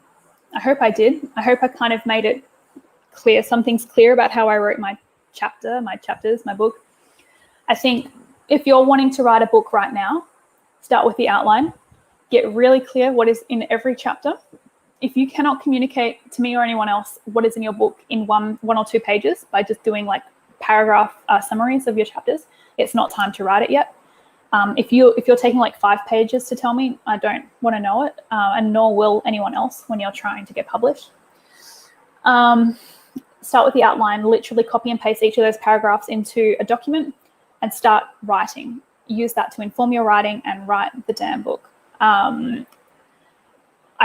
Speaker 1: hope I did. I hope I kind of made it clear, some things clear about how I wrote my chapters, my book. I think if you're wanting to write a book right now, start with the outline, get really clear what is in every chapter. If you cannot communicate to me or anyone else what is in your book in one or two pages by just doing like paragraph summaries of your chapters, it's not time to write it yet. If you're taking like 5 pages to tell me, I don't want to know it, and nor will anyone else when you're trying to get published. Start with the outline, literally copy and paste each of those paragraphs into a document and start writing. Use that to inform your writing and write the damn book. I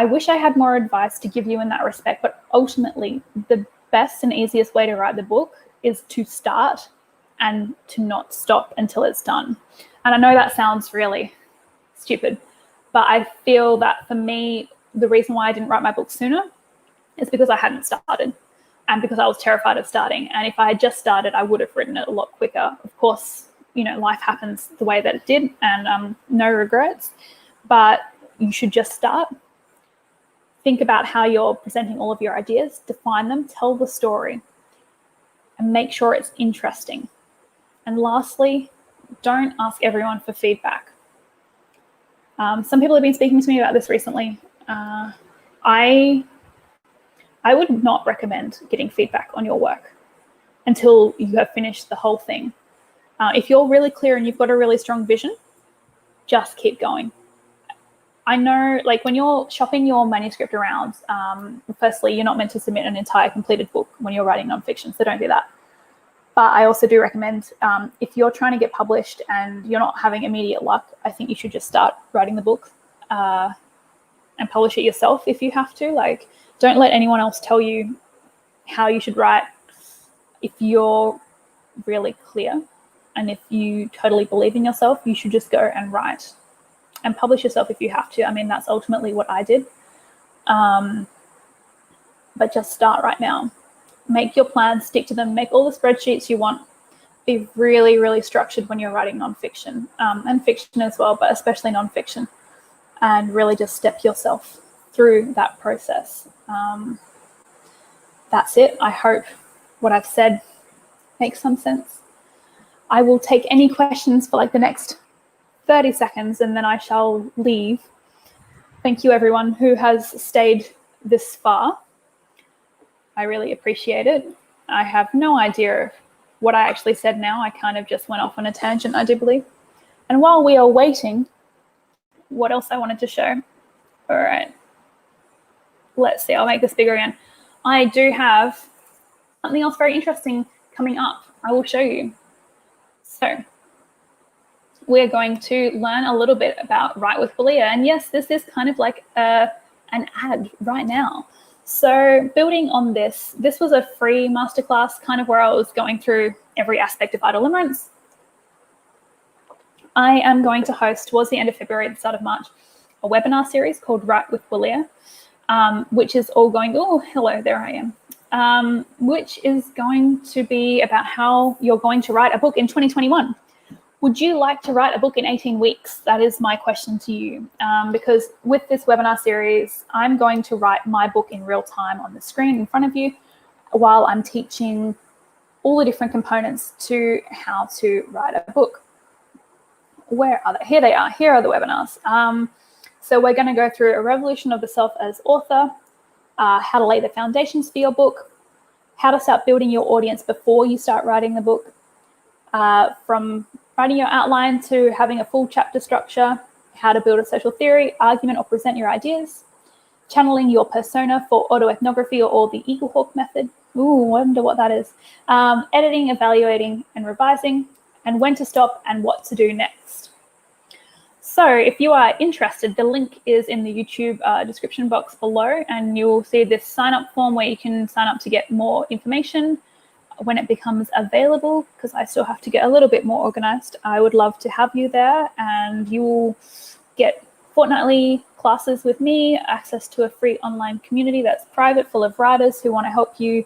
Speaker 1: wish I had more advice to give you in that respect, but ultimately the best and easiest way to write the book is to start and to not stop until it's done. And I know that sounds really stupid, but I feel that for me, the reason why I didn't write my book sooner is because I hadn't started and because I was terrified of starting. And if I had just started, I would have written it a lot quicker. Of course, life happens the way that it did, and no regrets, but you should just start. Think about how you're presenting all of your ideas, define them, tell the story, and make sure it's interesting. And lastly, don't ask everyone for feedback. Some people have been speaking to me about this recently. I would not recommend getting feedback on your work until you have finished the whole thing. If you're really clear and you've got a really strong vision, just keep going. I know, like, when you're shopping your manuscript around, firstly, you're not meant to submit an entire completed book when you're writing nonfiction, so don't do that. But I also do recommend, if you're trying to get published and you're not having immediate luck, I think you should just start writing the book and publish it yourself if you have to. Like, don't let anyone else tell you how you should write. If you're really clear and if you totally believe in yourself, you should just go and write and publish yourself if you have to. I mean, that's ultimately what I did. But just start right now. Make your plans, stick to them, make all the spreadsheets you want. Be really, really structured when you're writing nonfiction, and fiction as well, but especially nonfiction. And really just step yourself through that process. That's it. I hope what I've said makes some sense. I will take any questions for like the next 30 seconds and then I shall leave. Thank you everyone who has stayed this far. I really appreciate it. I have no idea what I actually said now. I kind of just went off on a tangent, I do believe. And while we are waiting, what else I wanted to show? All right. Let's see, I'll make this bigger again. I do have something else very interesting coming up. I will show you. So we're going to learn a little bit about Write with Wallea. And yes, this is kind of like an ad right now. So building on this was a free masterclass, kind of where I was going through every aspect of Idol Limerence. I am going to host, towards the end of February, at the start of March, a webinar series called Write with Wallea, which is all going, oh, hello, there I am, which is going to be about how you're going to write a book in 2021. Would you like to write a book in 18 weeks? That is my question to you, because with this webinar series, I'm going to write my book in real time on the screen in front of you while I'm teaching all the different components to how to write a book. Where are they? Here they are. Here are the webinars. So we're going to go through a revolution of the self as author, how to lay the foundations for your book, how to start building your audience before you start writing the book, from writing your outline to having a full chapter structure, how to build a social theory, argument, or present your ideas, channeling your persona for autoethnography or the Eaglehawk method. Ooh, I wonder what that is. Editing, evaluating, and revising, and when to stop and what to do next. So if you are interested, the link is in the YouTube description box below, and you'll see this sign up form where you can sign up to get more information when it becomes available, because I still have to get a little bit more organized. I would love to have you there, and you will get fortnightly classes with me, access to a free online community that's private, full of writers who want to help you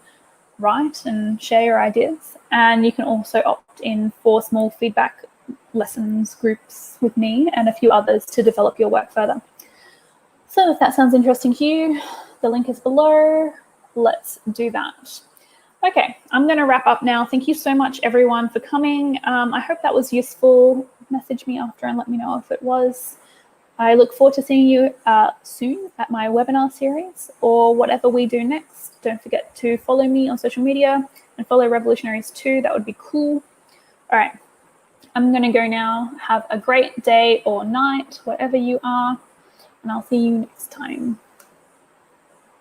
Speaker 1: write and share your ideas. And you can also opt in for small feedback lessons groups with me and a few others to develop your work further. So if that sounds interesting to you, the link is below. Let's do that. Okay, I'm going to wrap up now. Thank you so much, everyone, for coming. I hope that was useful. Message me after and let me know if it was. I look forward to seeing you soon at my webinar series or whatever we do next. Don't forget to follow me on social media and follow Revolutionaries too. That would be cool. All right, I'm going to go now. Have a great day or night, wherever you are, and I'll see you next time.